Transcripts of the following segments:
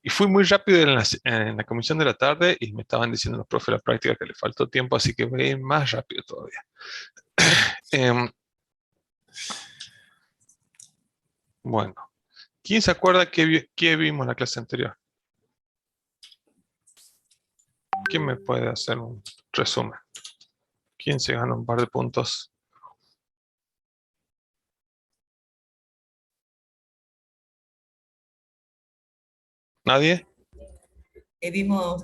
Y fui muy rápido en la comisión de la tarde y me estaban diciendo los profes de la práctica que le faltó tiempo, así que voy a ir más rápido todavía. Em, bueno, ¿quién se acuerda qué vimos en la clase anterior? ¿Quién me puede hacer un resumen? ¿Quién se gana un par de puntos? ¿Nadie?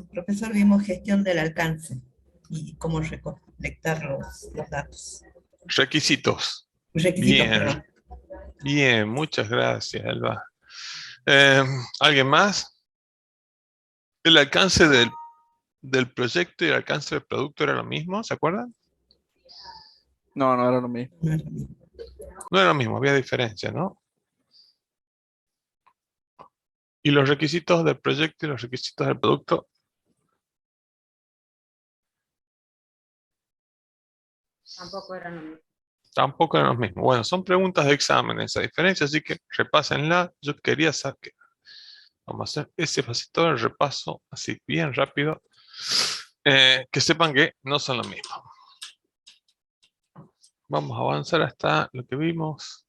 Profesor, vimos gestión del alcance y cómo recolectar los datos. Requisitos. Requisitos, Bien, perdón. bien, muchas gracias, Alba. Em, ¿Alguien más? ¿El alcance del proyecto y el alcance del producto era lo mismo? ¿Se acuerdan? No, no era lo mismo. No es lo mismo. No era lo mismo, había diferencia, ¿no? Y los requisitos del proyecto y los requisitos del producto Tampoco eran lo mismo. tampoco eran los mismos. Bueno, son preguntas de examen esa diferencia, así que repásenla. Yo quería saber. Vamos a hacer ese pasito de repaso, así bien rápido. Que sepan que no son lo mismo. Vamos a avanzar hasta lo que vimos,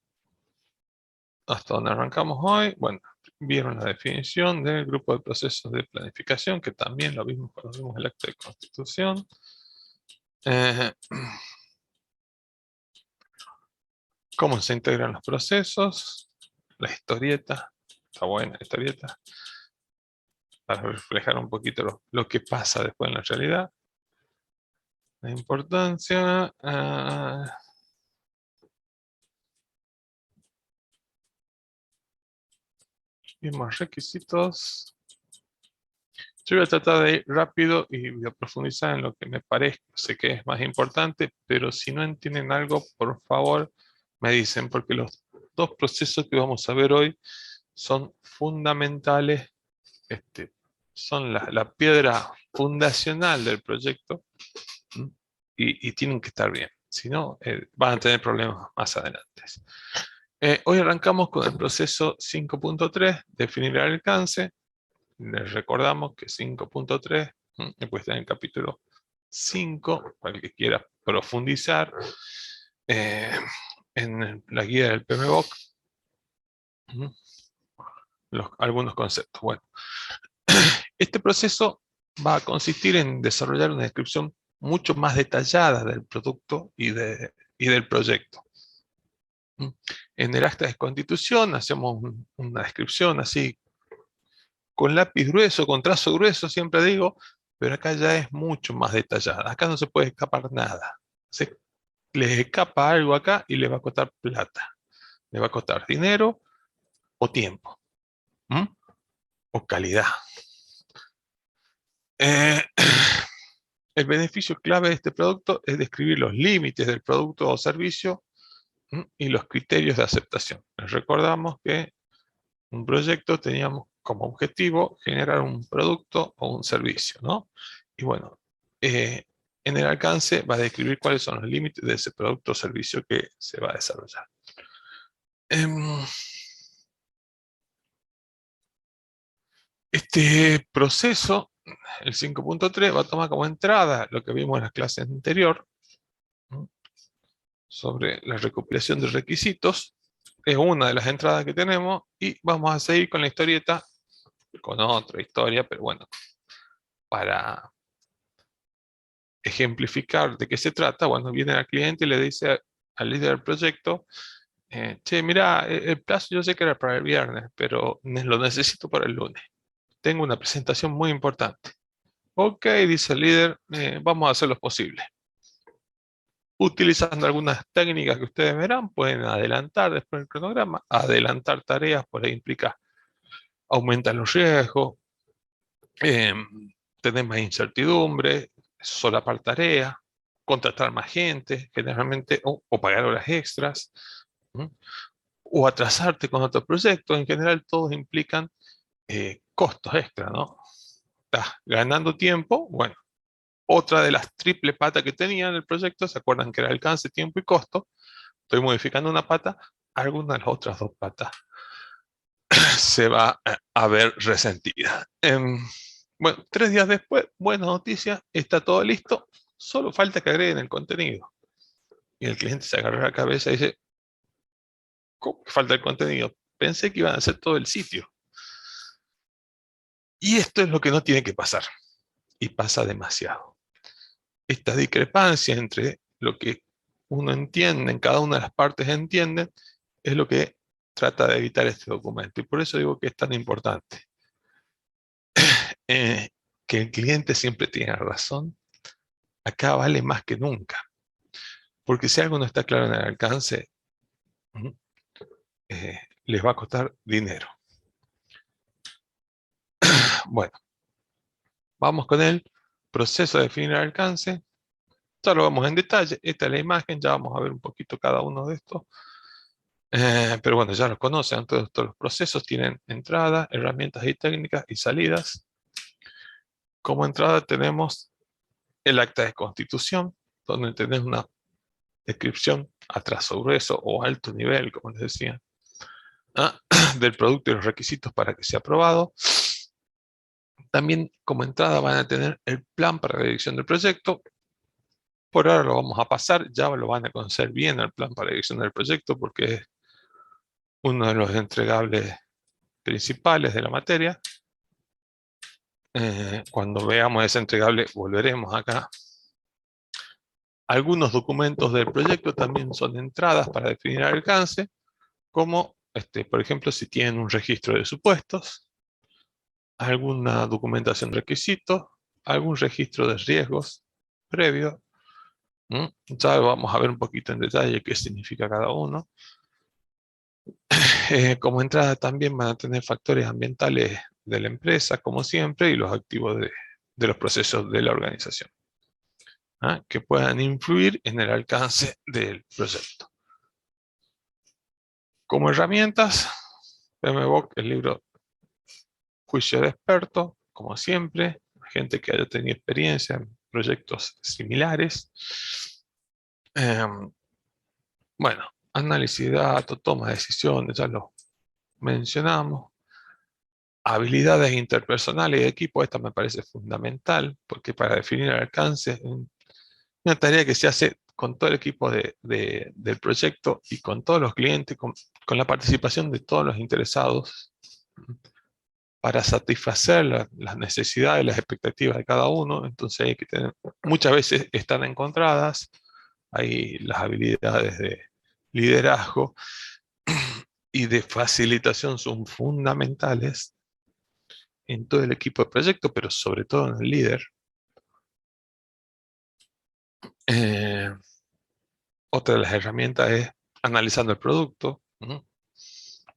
hasta donde arrancamos hoy. Bueno, vieron la definición del grupo de procesos de planificación, que también lo vimos cuando vimos el acta de constitución. Eh, cómo se integran los procesos, la historieta, está buena la historieta, para reflejar un poquito lo que pasa después en la realidad. La importancia, vimos requisitos. Yo voy a tratar de ir rápido y voy a profundizar en lo que me parece que es más importante, pero si no entienden algo, por favor, me dicen, porque los dos procesos que vamos a ver hoy son fundamentales, son la piedra fundacional del proyecto, ¿m? Y tienen que estar bien, si no, van a tener problemas más adelante. Hoy arrancamos con el proceso 5.3, definir el alcance. Les recordamos que 5.3 después está en el capítulo 5, para el que quiera profundizar eh, en la guía del PMBOK, algunos conceptos. Bueno, este proceso va a consistir en desarrollar una descripción mucho más detallada del producto y del proyecto. En el acta de constitución hacemos una descripción así con lápiz grueso, con trazo grueso, siempre digo, pero acá ya es mucho más detallada. Acá no se puede escapar nada. Les escapa algo acá y les va a costar plata. Les va a costar dinero o tiempo. ¿M? O calidad. Eh, el beneficio clave de este producto es describir los límites del producto o servicio y los criterios de aceptación. Les recordamos que un proyecto teníamos como objetivo generar un producto o un servicio, ¿no? Y bueno, en el alcance va a describir cuáles son los límites de ese producto o servicio que se va a desarrollar. Este proceso, el 5.3, va a tomar como entrada lo que vimos en las clases anteriores, ¿no? Sobre la recopilación de requisitos. Es una de las entradas que tenemos y vamos a seguir con la historieta, con otra historia, pero bueno, para ejemplificar de qué se trata, cuando viene al cliente y le dice al líder del proyecto, che, mira, el plazo yo sé que era para el viernes, pero lo necesito para el lunes. Tengo una presentación muy importante. Ok, dice el líder, vamos a hacer lo posible. Utilizando algunas técnicas que ustedes verán, pueden adelantar después del cronograma, adelantar tareas, por ahí implica aumentar los riesgos, eh, tener más incertidumbre, solapar tareas, contratar más gente, generalmente, o pagar horas extras, ¿no? O atrasarte con otro proyecto. En general, todos implican costos extra, ¿no? Estás ganando tiempo. Bueno, otra de las triple patas que tenía en el proyecto, ¿se acuerdan que era alcance, tiempo y costo? Estoy modificando una pata, alguna de las otras dos patas se va a ver resentida. Bueno, 3 días después, buena noticia, está todo listo, solo falta que agreguen el contenido. Y el cliente se agarra la cabeza y dice, ¿cómo que falta el contenido? Pensé que iban a hacer todo el sitio. Y esto es lo que no tiene que pasar, y pasa demasiado. Esta discrepancia entre lo que uno entiende, en cada una de las partes entienden, es lo que trata de evitar este documento. Y por eso digo que es tan importante. Que el cliente siempre tiene razón, acá vale más que nunca. Porque si algo no está claro en el alcance, les va a costar dinero. Bueno, vamos con el proceso de definir el alcance. Ya lo vamos en detalle. Esta es la imagen, ya vamos a ver un poquito cada uno de estos. Pero bueno, ya los conocen. Todos los procesos tienen entrada, herramientas y técnicas y salidas. Como entrada tenemos el acta de constitución, donde tenés una descripción a trazo grueso o alto nivel, como les decía, del producto y los requisitos para que sea aprobado. También como entrada van a tener el plan para la dirección del proyecto. Por ahora lo vamos a pasar, ya lo van a conocer bien el plan para la dirección del proyecto porque es uno de los entregables principales de la materia. Cuando veamos ese entregable volveremos acá. Algunos documentos del proyecto también son entradas para definir el alcance, como por ejemplo si tienen un registro de supuestos, alguna documentación de requisitos, algún registro de riesgos previo. Ya vamos a ver un poquito en detalle qué significa cada uno. Como entrada también van a tener factores ambientales de la empresa, como siempre, y los activos de los procesos de la organización, que puedan influir en el alcance del proyecto. Como herramientas, PMBOK, el libro Juicio de Experto, como siempre, gente que haya tenido experiencia en proyectos similares. Bueno, análisis de datos, toma de decisiones, ya lo mencionamos. Habilidades interpersonales y de equipo, esta me parece fundamental, porque para definir el alcance es una tarea que se hace con todo el equipo del proyecto y con todos los clientes, con la participación de todos los interesados, para satisfacer las necesidades, las expectativas de cada uno. Entonces hay que tener, muchas veces están encontradas, hay las habilidades de liderazgo y de facilitación son fundamentales en todo el equipo de proyecto, pero sobre todo en el líder. Otra de las herramientas es analizando el producto,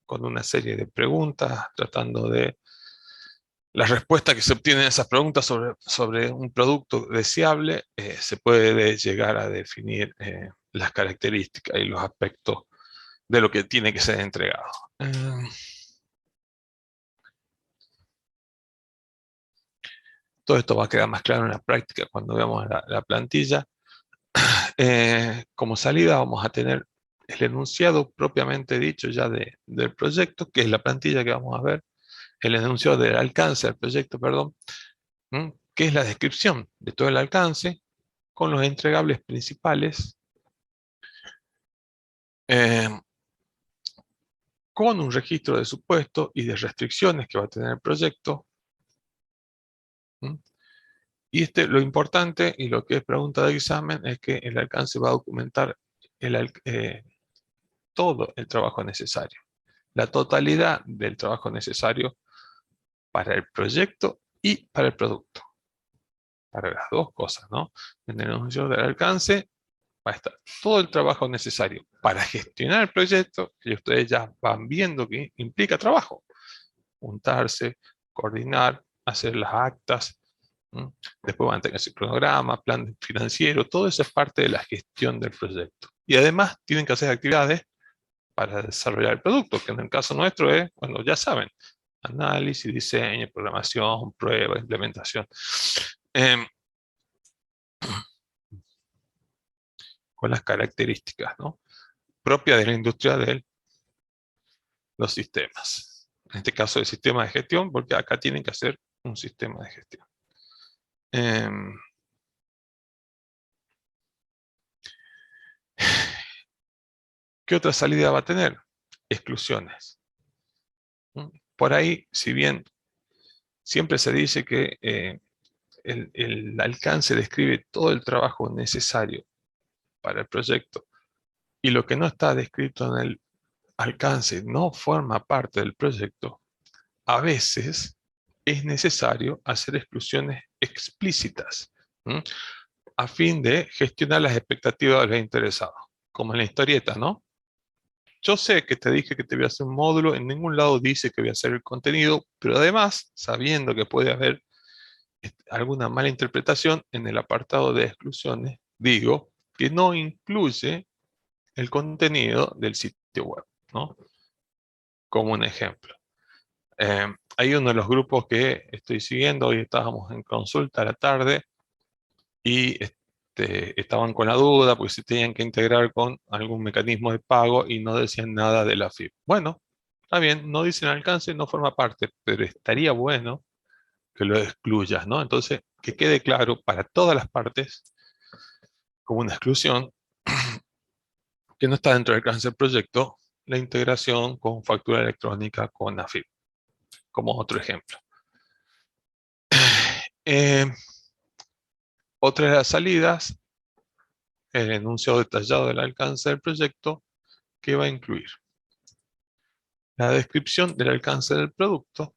con una serie de preguntas, tratando de las respuestas que se obtienen de esas preguntas sobre un producto deseable, se puede llegar a definir las características y los aspectos de lo que tiene que ser entregado. Todo esto va a quedar más claro en la práctica cuando veamos la plantilla. Como salida vamos a tener el enunciado propiamente dicho ya del proyecto, que es la plantilla que vamos a ver, el enunciado del alcance del proyecto, perdón, que es la descripción de todo el alcance, con los entregables principales, con un registro de supuestos y de restricciones que va a tener el proyecto. Y lo importante y lo que es pregunta de examen es que el alcance va a documentar todo el trabajo necesario, la totalidad del trabajo necesario para el proyecto y para el producto. Para las dos cosas, ¿no? En el anuncio del alcance va a estar todo el trabajo necesario para gestionar el proyecto, y ustedes ya van viendo que implica trabajo. Juntarse, coordinar, hacer las actas, después van a tener ese cronograma, plan financiero, todo eso es parte de la gestión del proyecto. Y además tienen que hacer actividades para desarrollar el producto, que en el caso nuestro es, bueno, ya saben, análisis, diseño, programación, prueba, implementación. Con las características, ¿no?, propias de la industria de los sistemas. En este caso de sistema de gestión, porque acá tienen que hacer un sistema de gestión. ¿Qué otra salida va a tener? Exclusiones. Por ahí, si bien siempre se dice que el alcance describe todo el trabajo necesario para el proyecto, y lo que no está descrito en el alcance no forma parte del proyecto, a veces es necesario hacer exclusiones explícitas, ¿m? A fin de gestionar las expectativas de los interesados, como en la historieta, ¿no? Yo sé que te dije que te voy a hacer un módulo, en ningún lado dice que voy a hacer el contenido, pero además, sabiendo que puede haber alguna mala interpretación, en el apartado de exclusiones, digo que no incluye el contenido del sitio web, ¿no? Como un ejemplo. Hay uno de los grupos que estoy siguiendo, hoy estábamos en consulta a la tarde, y estaban con la duda porque se tenían que integrar con algún mecanismo de pago y no decían nada de la FIP. Bueno, está bien, no dicen alcance, no forma parte, pero estaría bueno que lo excluyas, ¿no? Entonces, que quede claro para todas las partes, como una exclusión, que no está dentro del alcance del proyecto, la integración con factura electrónica con AFIP, como otro ejemplo. Eh, Otra de las salidas, el enunciado detallado del alcance del proyecto, que va a incluir la descripción del alcance del producto.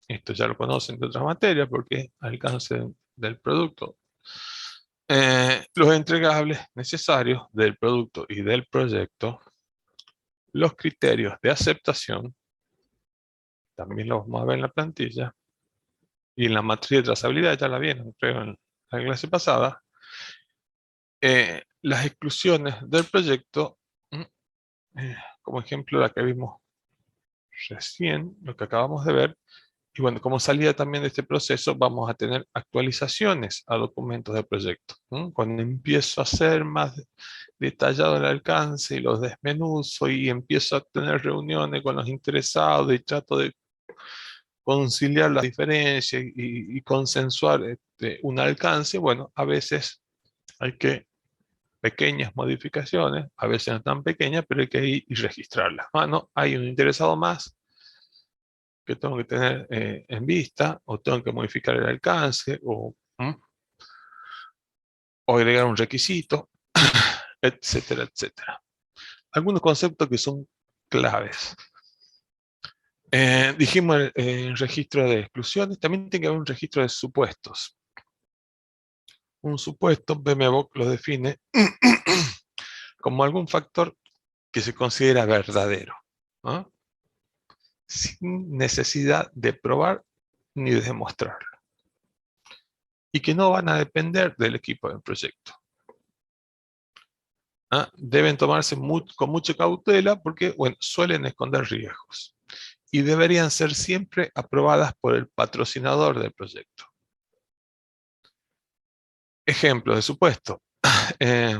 Esto ya lo conocen de otras materias porque alcance del producto. Los entregables necesarios del producto y del proyecto. Los criterios de aceptación. También los vamos a ver en la plantilla. Y en la matriz de trazabilidad ya la vieron, creo, en la clase pasada. Las exclusiones del proyecto, como ejemplo la que vimos recién, lo que acabamos de ver. Y bueno, como salida también de este proceso, vamos a tener actualizaciones a documentos del proyecto. Cuando empiezo a hacer más detallado el alcance y los desmenuzo y empiezo a tener reuniones con los interesados y trato de conciliar las diferencias y consensuar un alcance, bueno, a veces hay que pequeñas modificaciones, a veces no tan pequeñas, pero hay que ir y registrarlas. No, hay un interesado más que tengo que tener en vista, o tengo que modificar el alcance, o agregar un requisito, etcétera, etcétera. Algunos conceptos que son claves. Dijimos el registro de exclusiones, también tiene que haber un registro de supuestos. Un supuesto, BMBOK lo define como algún factor que se considera verdadero, ¿no? Sin necesidad de probar ni de demostrarlo. Y que no van a depender del equipo del proyecto. Deben tomarse con mucha cautela porque, bueno, suelen esconder riesgos. Y deberían ser siempre aprobadas por el patrocinador del proyecto. Ejemplo de supuesto. Ese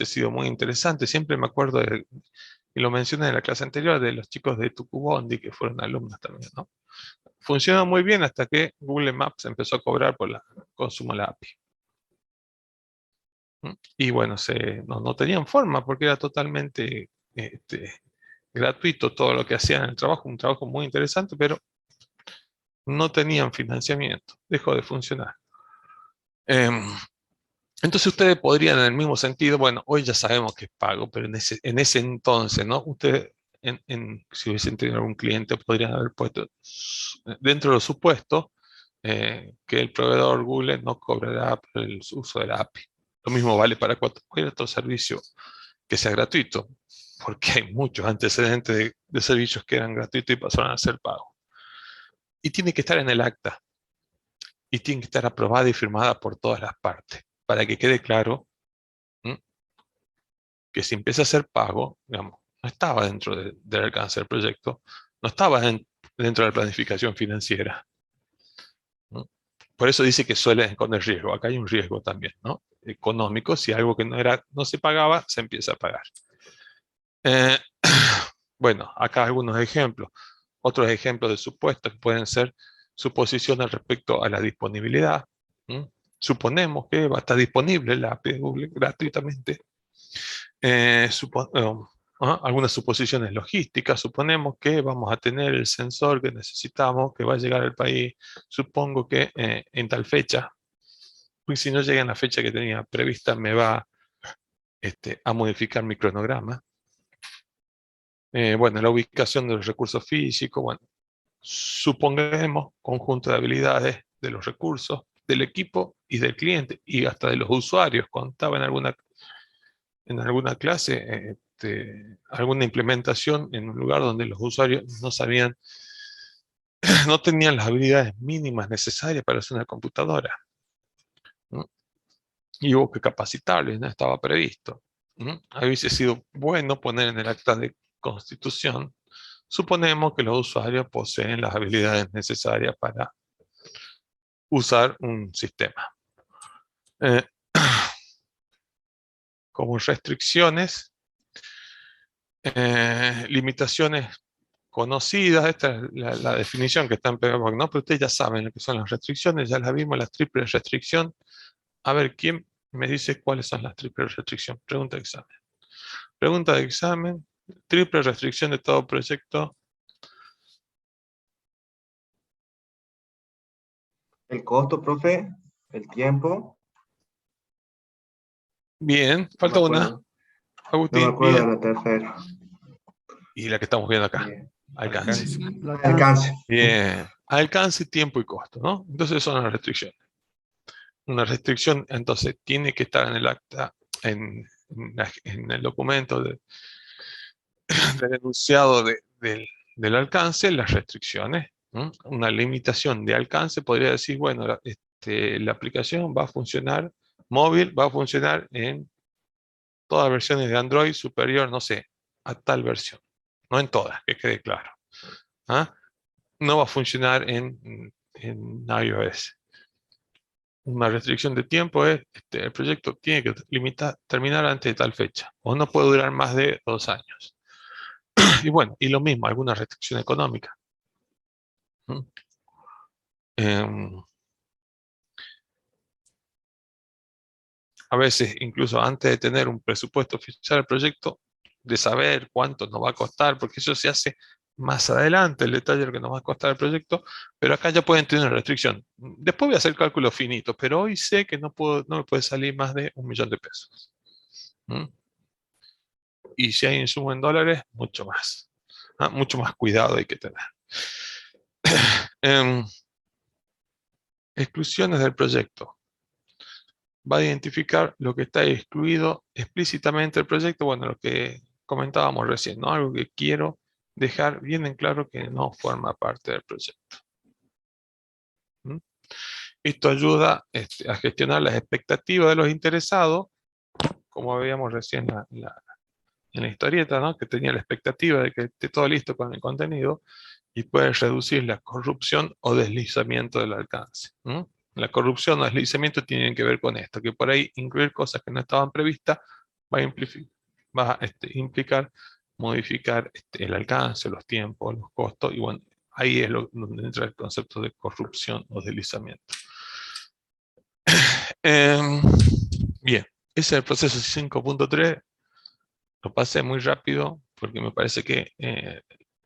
ha sido muy interesante. Siempre me acuerdo, y lo mencioné en la clase anterior, de los chicos de Tucubondi, que fueron alumnos también, ¿no? Funcionó muy bien hasta que Google Maps empezó a cobrar por el consumo de la API. Y bueno, no tenían forma porque era totalmente gratuito todo lo que hacían en el trabajo, un trabajo muy interesante, pero no tenían financiamiento, dejó de funcionar. Entonces ustedes podrían en el mismo sentido, bueno, hoy ya sabemos que es pago, pero en ese entonces, ¿no? Ustedes, si hubiesen tenido algún cliente, podrían haber puesto dentro de los supuestos que el proveedor Google no cobrará por el uso de la API. Lo mismo vale para cualquier otro servicio que sea gratuito, porque hay muchos antecedentes de servicios que eran gratuitos y pasaron a ser pagos. Y tiene que estar en el acta, y tiene que estar aprobada y firmada por todas las partes, para que quede claro que si empieza a ser pago, digamos, no estaba dentro del alcance del proyecto, no estaba dentro de la planificación financiera. Por eso dice que suele esconder riesgo. Acá hay un riesgo también, ¿no? Económico, si algo que no se pagaba, se empieza a pagar. Bueno, acá algunos ejemplos. Otros ejemplos de supuestos que pueden ser suposiciones respecto a la disponibilidad. ¿Mm? Suponemos que va a estar disponible la API de Google gratuitamente. Algunas suposiciones logísticas. Suponemos que vamos a tener el sensor que necesitamos, que va a llegar al país. Supongo que en tal fecha. Pues si no llega en la fecha que tenía prevista, me va a modificar mi cronograma. Bueno, la ubicación de los recursos físicos. Bueno, supongamos conjunto de habilidades de los recursos, del equipo y del cliente, y hasta de los usuarios. Contaba en alguna clase, alguna implementación en un lugar donde los usuarios no sabían, no tenían las habilidades mínimas necesarias para hacer una computadora, ¿no? Y hubo que capacitarles, no estaba previsto, ¿no? Hubiese sido bueno poner en el acta de constitución: suponemos que los usuarios poseen las habilidades necesarias para usar un sistema. Como restricciones, limitaciones conocidas. Esta es la definición que está en PMBOK, ¿no? Pero ustedes ya saben lo que son las restricciones, ya las vimos, las triple restricción. A ver, ¿quién me dice cuáles son las triple restricción? Pregunta de examen. Pregunta de examen: triple restricción de todo proyecto. El costo, profe, el tiempo. Bien, No falta me una. acuerdo. No me Agustín, acuerdo de bien. la tercera. Y la que estamos viendo acá, Bien. alcance. Alcance. Bien, alcance, tiempo y costo, ¿no? Entonces son las restricciones. Una restricción, entonces, tiene que estar en el acta, en el documento del enunciado del alcance, las restricciones. ¿No? Una limitación de alcance podría decir, bueno, la aplicación va a funcionar, móvil va a funcionar en todas versiones de Android superior, no sé, a tal versión. No en todas, que quede claro. ¿Ah? No va a funcionar en iOS. Una restricción de tiempo es, el proyecto tiene que terminar antes de tal fecha, o no puede durar más de 2 años. Y bueno, y lo mismo, alguna restricción económica. ¿Mm? A veces, incluso antes de tener un presupuesto oficial del proyecto, de saber cuánto nos va a costar, porque eso se hace más adelante, el detalle de lo que nos va a costar el proyecto, pero acá ya pueden tener una restricción. Después voy a hacer cálculos finitos, pero hoy sé que no me puede salir más de 1.000.000 de pesos. ¿Mm? Y si hay insumo en dólares, mucho más. Mucho más cuidado hay que tener. Exclusiones del proyecto. Va a identificar lo que está excluido explícitamente del proyecto. Bueno, lo que comentábamos recién, ¿no? Algo que quiero dejar bien en claro que no forma parte del proyecto. ¿Mm? Esto ayuda a gestionar las expectativas de los interesados, como veíamos recién en la historieta, ¿no? Que tenía la expectativa de que esté todo listo con el contenido, y puede reducir la corrupción o deslizamiento del alcance. La corrupción o deslizamiento tienen que ver con esto, que por ahí incluir cosas que no estaban previstas va a implicar modificar el alcance, los tiempos, los costos, y bueno, ahí es donde entra el concepto de corrupción o deslizamiento. Bien, ese es el proceso 5.3. Lo pasé muy rápido porque me parece que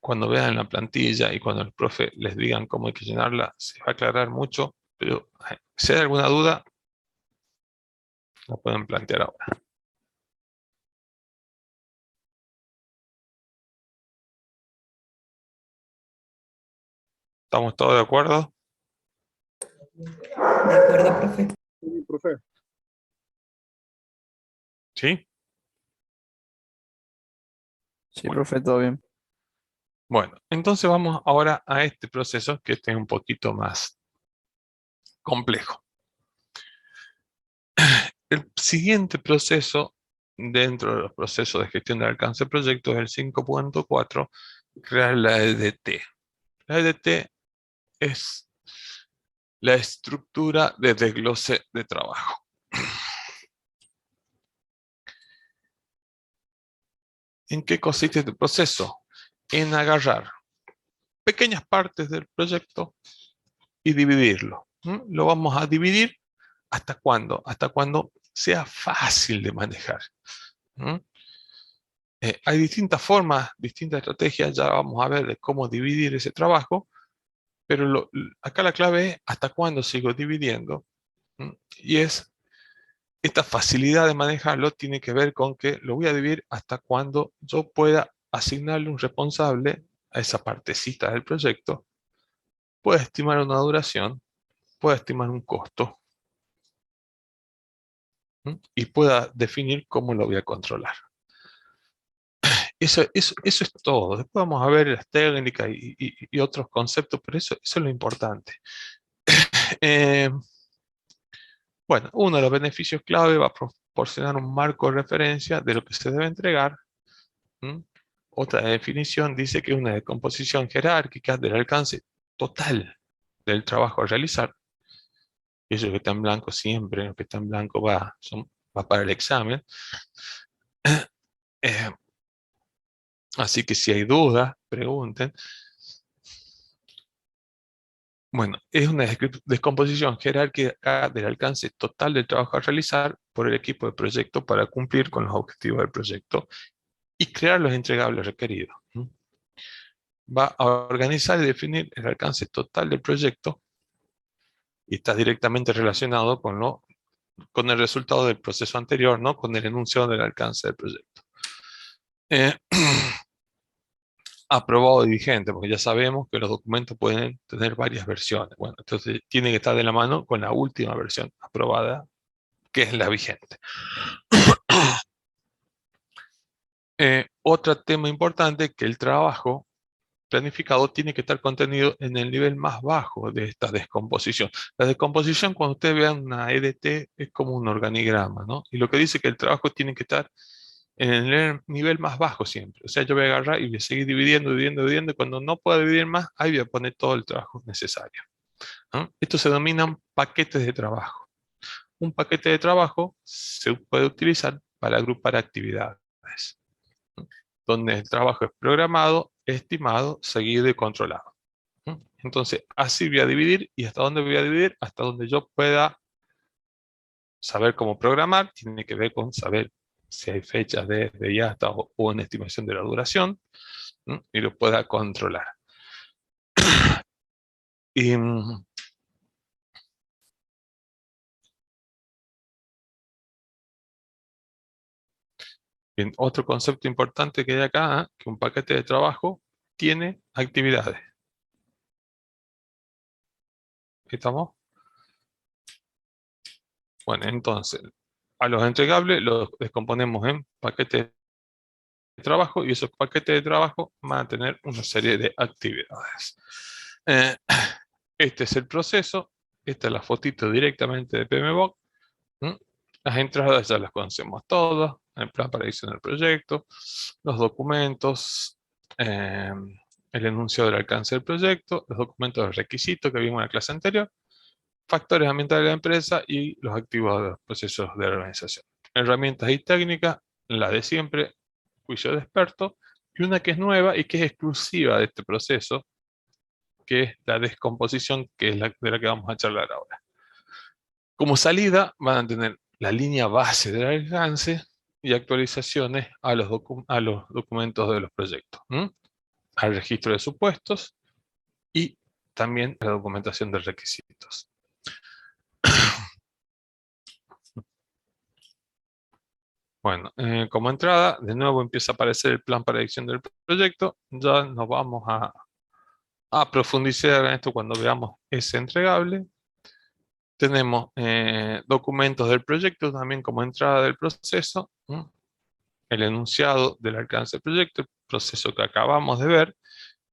cuando vean la plantilla y cuando el profe les digan cómo hay que llenarla, se va a aclarar mucho, pero si hay alguna duda, la pueden plantear ahora. ¿Estamos todos de acuerdo? De acuerdo, profe. Sí, profe. ¿Sí? Sí, Bueno. profe, todo bien. Bueno, entonces vamos ahora a este proceso, que este es un poquito más complejo. El siguiente proceso dentro de los procesos de gestión de alcance de proyectos es el 5.4, crear la EDT. La EDT es la estructura de desglose de trabajo. ¿En qué consiste este proceso? en agarrar pequeñas partes del proyecto y dividirlo. Lo vamos a dividir ¿hasta cuándo? Hasta cuando sea fácil de manejar. Hay distintas formas, distintas estrategias, ya vamos a ver de cómo dividir ese trabajo, pero acá la clave es hasta cuándo sigo dividiendo. Y esta facilidad de manejarlo tiene que ver con que lo voy a dividir hasta cuando yo pueda asignarle un responsable a esa partecita del proyecto, pueda estimar una duración, pueda estimar un costo, y pueda definir cómo lo voy a controlar. Eso es todo. Después vamos a ver las técnicas y otros conceptos, pero eso es lo importante. Bueno, uno de los beneficios clave va a proporcionar un marco de referencia de lo que se debe entregar. Otra definición dice que es una descomposición jerárquica del alcance total del trabajo a realizar. Y eso que está en blanco siempre, lo que está en blanco va para el examen. Así que si hay dudas, pregunten. Bueno, es una descomposición jerárquica del alcance total del trabajo a realizar por el equipo de proyecto para cumplir con los objetivos del proyecto y crear los entregables requeridos. Va a organizar y definir el alcance total del proyecto y está directamente relacionado con el resultado del proceso anterior, ¿no? Con el enunciado del alcance del proyecto. Aprobado y vigente, porque ya sabemos que los documentos pueden tener varias versiones. Bueno, entonces tiene que estar de la mano con la última versión aprobada, que es la vigente. Otro tema importante es que el trabajo planificado tiene que estar contenido en el nivel más bajo de esta descomposición. La descomposición, cuando ustedes vean una EDT, es como un organigrama, ¿no? Y lo que dice que el trabajo tiene que estar en el nivel más bajo siempre. O sea, yo voy a agarrar y voy a seguir dividiendo, y cuando no pueda dividir más, ahí voy a poner todo el trabajo necesario, ¿no? Esto se denominan paquetes de trabajo. Un paquete de trabajo se puede utilizar para agrupar actividades, ¿no? Donde el trabajo es programado, estimado, seguido y controlado, ¿no? Entonces, así voy a dividir. ¿Y hasta dónde voy a dividir? Hasta donde yo pueda saber cómo programar. Tiene que ver con saber si hay fechas desde ya hasta o una estimación de la duración, ¿no? Y lo pueda controlar. Y bien, otro concepto importante que hay acá, que un paquete de trabajo tiene actividades. ¿Estamos? Bueno, entonces, a los entregables los descomponemos en paquetes de trabajo y esos paquetes de trabajo van a tener una serie de actividades. Este es el proceso. Esta es la fotito directamente de PMBOK. Las entradas ya las conocemos todas, el plan para edición del proyecto, los documentos, el enunciado del alcance del proyecto, los documentos de requisitos que vimos en la clase anterior, factores ambientales de la empresa y los activos de los procesos de la organización. Herramientas y técnicas, la de siempre, juicio de experto, y una que es nueva y que es exclusiva de este proceso, que es la descomposición, que es de la que vamos a charlar ahora. Como salida van a tener la línea base del alcance y actualizaciones a los documentos de los proyectos, al registro de supuestos y también la documentación de requisitos. Bueno, como entrada, de nuevo empieza a aparecer el plan para edición del proyecto. Ya nos vamos a profundizar en esto cuando veamos ese entregable. Tenemos documentos del proyecto también como entrada del proceso, el enunciado del alcance del proyecto, el proceso que acabamos de ver,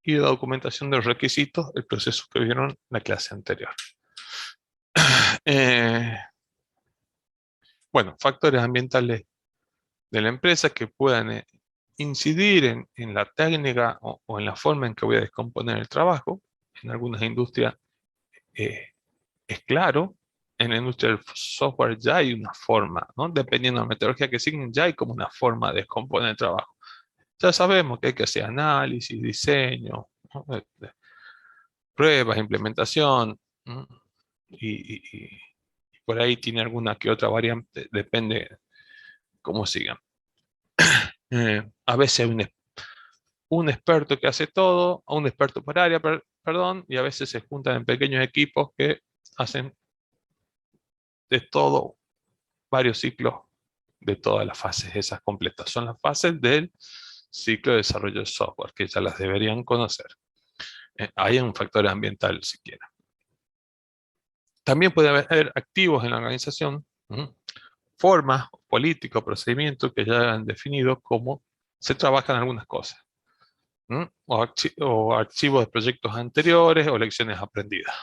y la documentación de los requisitos, el proceso que vieron en la clase anterior. Bueno, factores ambientales de la empresa que puedan incidir en la técnica o en la forma en que voy a descomponer el trabajo. En algunas industrias es claro. En la industria del software ya hay una forma, ¿no? Dependiendo de la metodología que siguen, ya hay como una forma de descomponer el trabajo. Ya sabemos que hay que hacer análisis, diseño, ¿no? Pruebas, implementación, ¿no? Y por ahí tiene alguna que otra variante, depende cómo sigan. A veces hay un experto que hace todo, o un experto por área, perdón, y a veces se juntan en pequeños equipos que hacen de todo varios ciclos de todas las fases esas completas. Son las fases del ciclo de desarrollo de software, que ya las deberían conocer. Hay un factor ambiental siquiera. También puede haber activos en la organización, formas, políticos, procedimientos que ya han definido cómo se trabajan algunas cosas. O archivos de proyectos anteriores o lecciones aprendidas.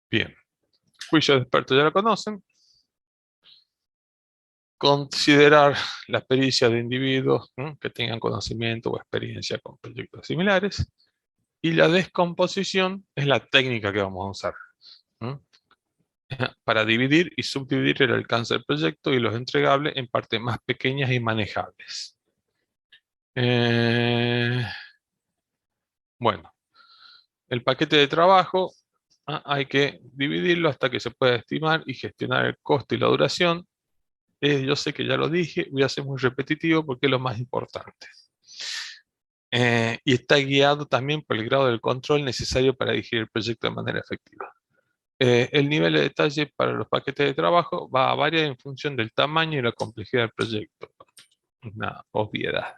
Bien, juicio de expertos ya lo conocen. Considerar la pericia de individuos que tengan conocimiento o experiencia con proyectos similares. Y la descomposición es la técnica que vamos a usar para dividir y subdividir el alcance del proyecto y los entregables en partes más pequeñas y manejables. Bueno, el paquete de trabajo hay que dividirlo hasta que se pueda estimar y gestionar el costo y la duración. Yo sé que ya lo dije, voy a ser muy repetitivo porque es lo más importante. Y está guiado también por el grado del control necesario para dirigir el proyecto de manera efectiva. El nivel de detalle para los paquetes de trabajo va a variar en función del tamaño y la complejidad del proyecto. Una obviedad.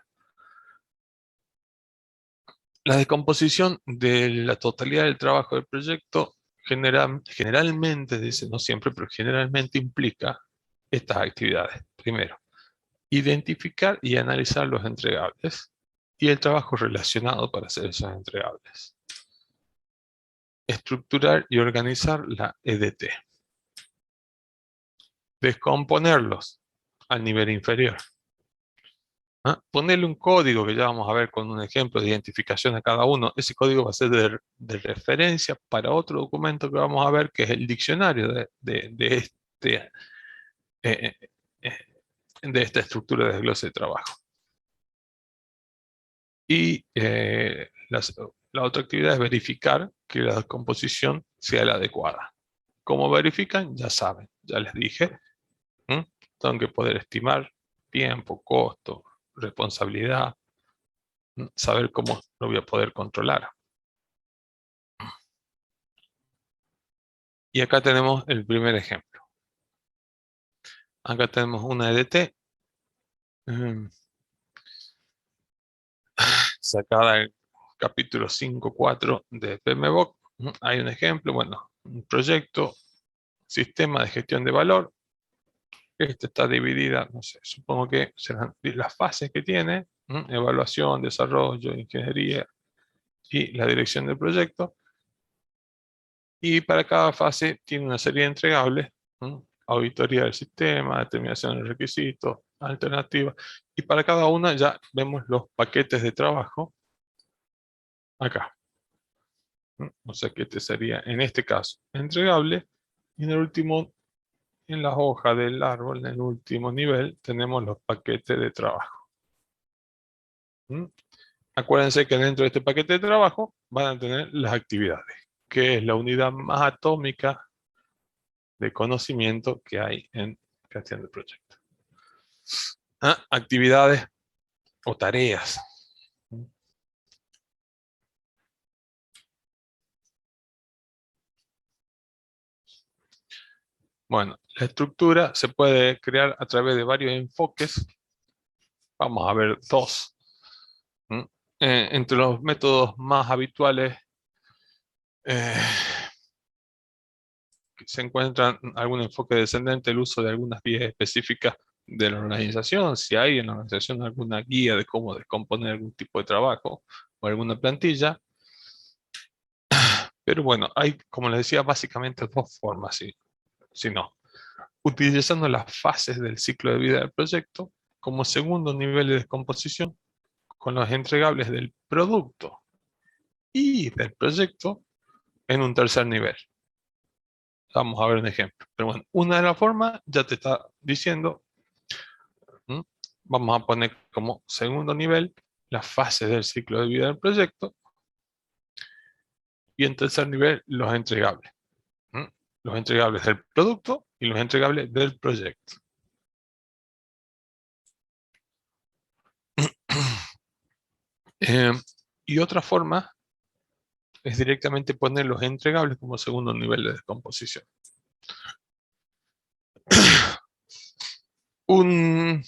La descomposición de la totalidad del trabajo del proyecto generalmente, dice, no siempre, pero generalmente implica estas actividades. Primero, identificar y analizar los entregables y el trabajo relacionado para hacer esos entregables. Estructurar y organizar la EDT. Descomponerlos al nivel inferior. Ponerle un código que ya vamos a ver con un ejemplo de identificación a cada uno. Ese código va a ser de referencia para otro documento que vamos a ver, que es el diccionario de esta estructura de desglose de trabajo. Y la otra actividad es verificar que la descomposición sea la adecuada. ¿Cómo verifican? Ya saben, ya les dije. Tengo que poder estimar tiempo, costo, responsabilidad, saber cómo lo voy a poder controlar. Y acá tenemos el primer ejemplo. Acá tenemos una EDT sacada del capítulo 5.4 de PMBOK. Hay un ejemplo, bueno, un proyecto, sistema de gestión de valor. Esta está dividida, no sé, supongo que serán las fases que tiene, evaluación, desarrollo, ingeniería y la dirección del proyecto. Y para cada fase tiene una serie de entregables, auditoría del sistema, determinación de requisitos, alternativas. Y para cada una ya vemos los paquetes de trabajo acá. O sea que este sería, en este caso, entregable. Y en el último, en la hoja del árbol, en el último nivel, tenemos los paquetes de trabajo. Acuérdense que dentro de este paquete de trabajo van a tener las actividades, que es la unidad más atómica de conocimiento que hay en gestión de proyectos. Actividades o tareas. Bueno, la estructura se puede crear a través de varios enfoques. Vamos a ver dos. Entre los métodos más habituales se encuentran algún enfoque descendente, el uso de algunas vías específicas de la organización, si hay en la organización alguna guía de cómo descomponer algún tipo de trabajo o alguna plantilla. Pero bueno, hay, como les decía, básicamente dos formas, si no. Utilizando las fases del ciclo de vida del proyecto como segundo nivel de descomposición con los entregables del producto y del proyecto en un tercer nivel. Vamos a ver un ejemplo. Pero bueno, una de las formas ya te está diciendo, ¿m? Vamos a poner como segundo nivel las fases del ciclo de vida del proyecto. Y en tercer nivel, los entregables. ¿M? Los entregables del producto y los entregables del proyecto. Y otra forma es directamente poner los entregables como segundo nivel de descomposición. Un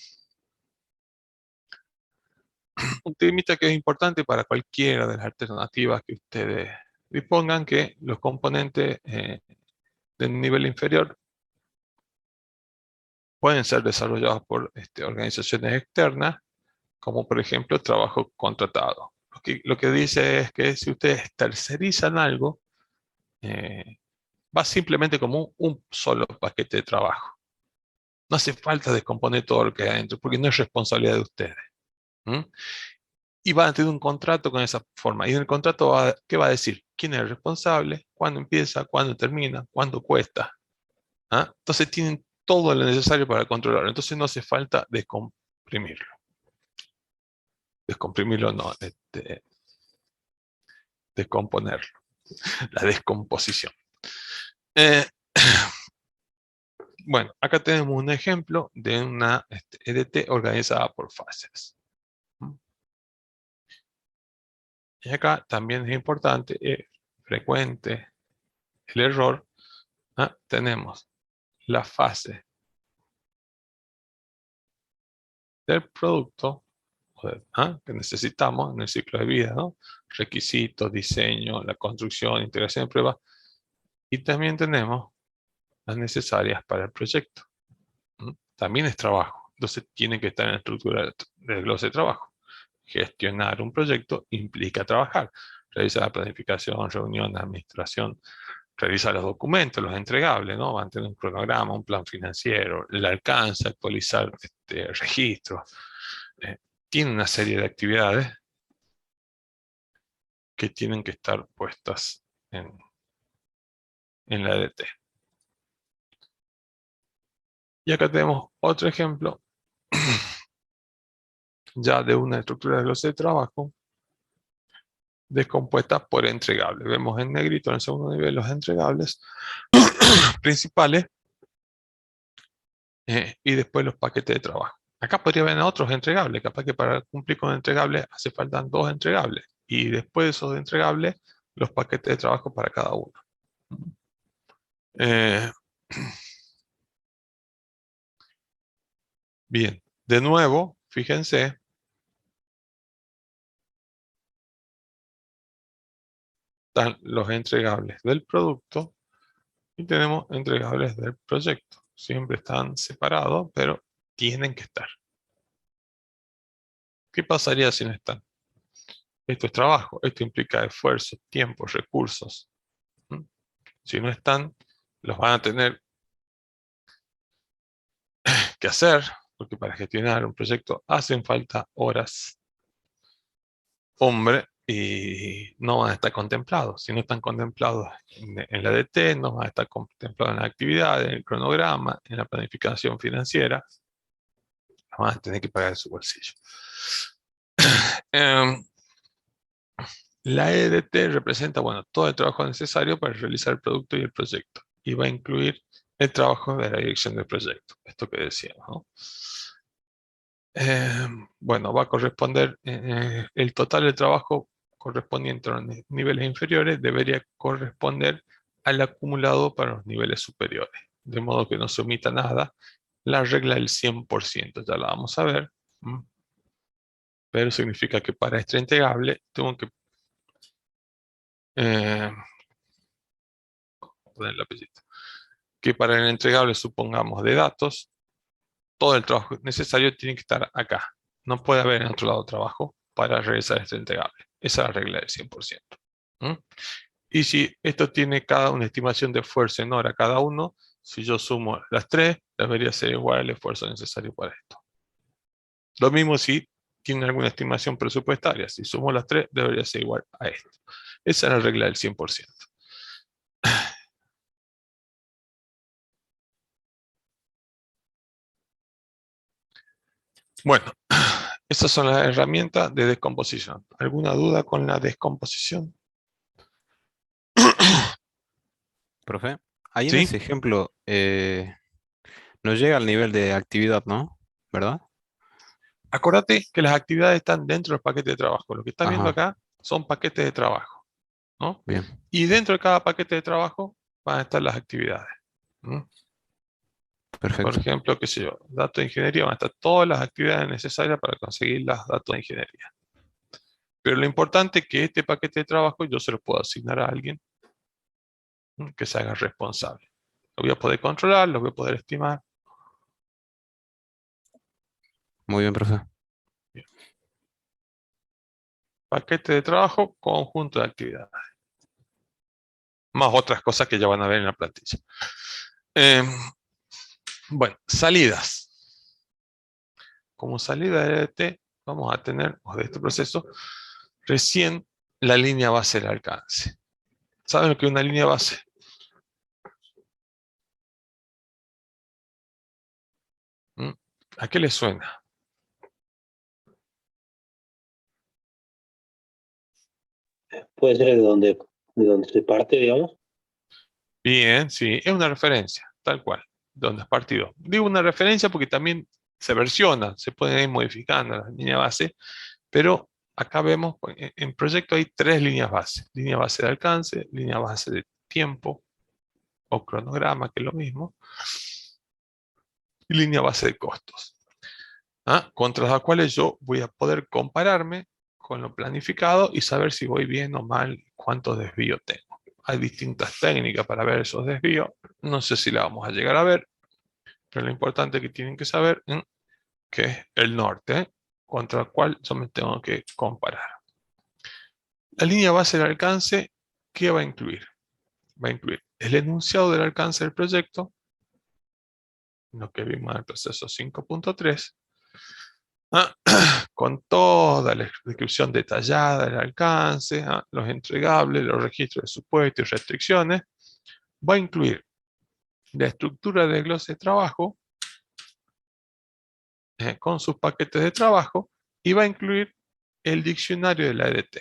temita que es importante para cualquiera de las alternativas que ustedes dispongan, que los componentes del nivel inferior pueden ser desarrollados por organizaciones externas, como por ejemplo trabajo contratado. Lo que dice es que si ustedes tercerizan algo, va simplemente como un solo paquete de trabajo. No hace falta descomponer todo lo que hay adentro, porque no es responsabilidad de ustedes. ¿Mm? Y van a tener un contrato con esa forma. Y en el contrato, ¿qué va a decir? ¿Quién es el responsable? ¿Cuándo empieza? ¿Cuándo termina? ¿Cuánto cuesta? ¿Ah? Entonces tienen todo lo necesario para controlarlo. Entonces no hace falta descomprimirlo. Descomprimirlo no, descomponerlo. La descomposición. Bueno, acá tenemos un ejemplo de una EDT organizada por fases. Y acá también es importante, frecuente el error. Tenemos la fase del producto que necesitamos en el ciclo de vida, ¿no? Requisitos, diseño, la construcción, integración de pruebas. Y también tenemos las necesarias para el proyecto. También es trabajo. Entonces tiene que estar en la estructura del glose de trabajo. Gestionar un proyecto implica trabajar. Realizar la planificación, reunión, administración, revisar los documentos, los entregables, ¿no? Mantener un cronograma, un plan financiero, el alcance, actualizar registros. Tiene una serie de actividades que tienen que estar puestas en la EDT. Y acá tenemos otro ejemplo ya de una estructura de glose de trabajo descompuesta por entregables. Vemos en negrito en el segundo nivel los entregables principales y después los paquetes de trabajo. Acá podría haber otros entregables, capaz que para cumplir con entregables hace falta 2 entregables y después de esos entregables los paquetes de trabajo para cada uno. Bien, de nuevo, fíjense, están los entregables del producto y tenemos entregables del proyecto. Siempre están separados, pero tienen que estar. ¿Qué pasaría si no están? Esto es trabajo, esto implica esfuerzo, tiempo, recursos. Si no están, los van a tener que hacer, porque para gestionar un proyecto hacen falta horas, hombre, y no van a estar contemplados. Si no están contemplados en la DT, no van a estar contemplados en la actividad, en el cronograma, en la planificación financiera. Las van a tener que pagar de su bolsillo. La EDT representa, bueno, todo el trabajo necesario para realizar el producto y el proyecto. Y va a incluir el trabajo de la dirección del proyecto. Esto que decíamos, ¿no? Bueno, va a corresponder, el total del trabajo correspondiente a los niveles inferiores debería corresponder al acumulado para los niveles superiores. De modo que no se omita nada. La regla del 100%, ya la vamos a ver. Pero significa que para este entregable tengo que poner la lapicito. Que para el entregable, supongamos, de datos, todo el trabajo necesario tiene que estar acá. No puede haber en otro lado trabajo para realizar este entregable. Esa es la regla del 100%. Y si esto tiene una estimación de esfuerzo en hora cada uno, si yo sumo las 3, debería ser igual al esfuerzo necesario para esto. Lo mismo si tiene alguna estimación presupuestaria. Si sumo las 3, debería ser igual a esto. Esa es la regla del 100%. Bueno, estas son las herramientas de descomposición. ¿Alguna duda con la descomposición? Profe, ahí en ¿Sí? ese ejemplo no llega al nivel de actividad, ¿no? ¿Verdad? Acordate que las actividades están dentro del paquete de trabajo. Lo que estás viendo Ajá, acá son paquetes de trabajo, ¿no? bien, Y dentro de cada paquete de trabajo van a estar las actividades. ¿Mm? Por perfecto. ejemplo, qué sé yo, datos de ingeniería, van a estar todas las actividades necesarias para conseguir los datos de ingeniería. Pero lo importante es que este paquete de trabajo yo se lo puedo asignar a alguien que se haga responsable. Lo voy a poder controlar, lo voy a poder estimar. Muy bien, profe. Paquete de trabajo, conjunto de actividades. Más otras cosas que ya van a ver en la plantilla. Bueno, salidas. Como salida de EDT, vamos a tener, o de este proceso, recién la línea base del alcance. ¿Saben lo que es una línea base? ¿Mm? ¿A qué le suena? Puede ser de donde se parte, digamos. Bien, sí, es una referencia, tal cual, de donde es partido. Digo una referencia porque también se versiona, se pueden ir modificando la línea base, pero acá vemos, en proyecto hay tres líneas base. Línea base de alcance, línea base de tiempo o cronograma, que es lo mismo, y línea base de costos. Contra las cuales yo voy a poder compararme con lo planificado y saber si voy bien o mal, cuántos desvíos tengo. Hay distintas técnicas para ver esos desvíos. No sé si la vamos a llegar a ver, pero lo importante que tienen que saber que es el norte, contra el cual yo me tengo que comparar. La línea base del alcance, ¿qué va a incluir? Va a incluir el enunciado del alcance del proyecto, lo que vimos en el proceso 5.3, con toda la descripción detallada del alcance, los entregables, los registros de supuestos y restricciones. Va a incluir la estructura del glose de trabajo con sus paquetes de trabajo y va a incluir el diccionario de la EDT.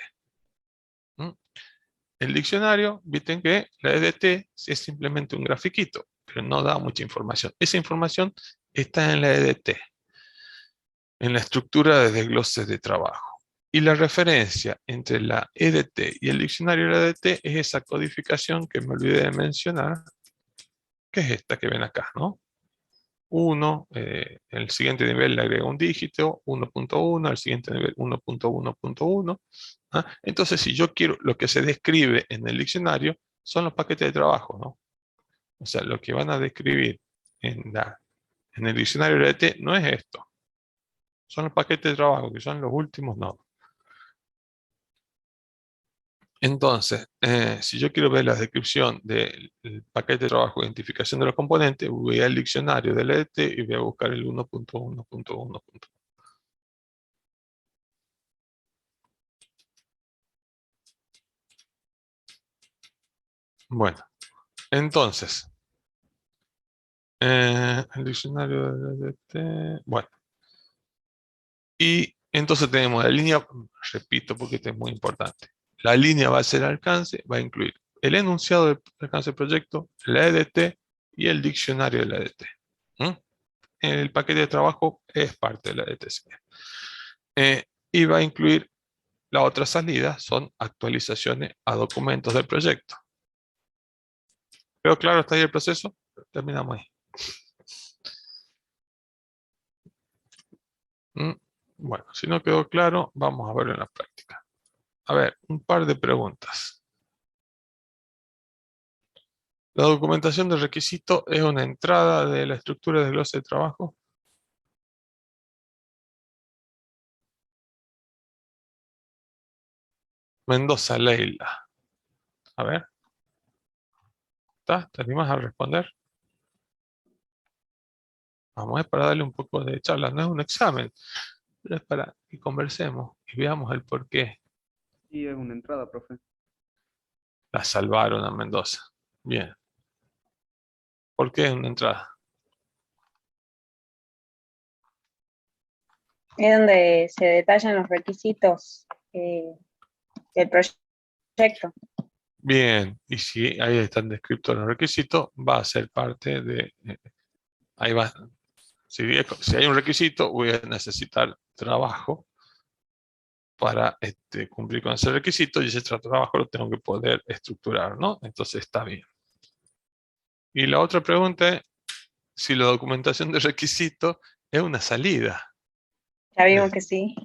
El diccionario, viste que la EDT es simplemente un grafiquito, pero no da mucha información. Esa información está en la EDT, en la estructura de desgloses de trabajo. Y la referencia entre la EDT y el diccionario de la EDT es esa codificación que me olvidé de mencionar, que es esta que ven acá, ¿no? 1, el siguiente nivel le agrega un dígito, 1.1, al siguiente nivel 1.1.1. Entonces, si yo quiero, lo que se describe en el diccionario son los paquetes de trabajo, ¿no? O sea, lo que van a describir en el diccionario de EDT no es esto. Son los paquetes de trabajo, que son los últimos nodos. Entonces, si yo quiero ver la descripción del paquete de trabajo de identificación de los componentes, voy al diccionario del EDT y voy a buscar el 1.1.1. Bueno, entonces, el diccionario del EDT, bueno, y entonces tenemos la línea, repito porque esto es muy importante, la línea va a ser alcance, va a incluir el enunciado del alcance del proyecto, la EDT y el diccionario de la EDT. El paquete de trabajo es parte de la EDT. Y va a incluir la otra salida, son actualizaciones a documentos del proyecto. ¿Pero claro está ahí el proceso? Terminamos ahí. Bueno, si no quedó claro, vamos a verlo en la práctica. A ver, un par de preguntas. La documentación de requisito es una entrada de la estructura de glose de trabajo. Mendoza, Leila. A ver. ¿Te animas a responder? Vamos, a ver para darle un poco de charla. No es un examen, pero es para que conversemos y veamos el por qué Sí, es una entrada, profe. la salvaron a Mendoza. Bien. ¿Por qué es una entrada? Es donde se detallan los requisitos del proyecto. Bien, y si ahí están descritos los requisitos, va a ser parte de... ahí va. Si hay un requisito, voy a necesitar trabajo para cumplir con ese requisito, y ese trabajo lo tengo que poder estructurar, ¿no? Entonces está bien. Y la otra pregunta es si la documentación de requisito es una salida. Ya vimos que sí.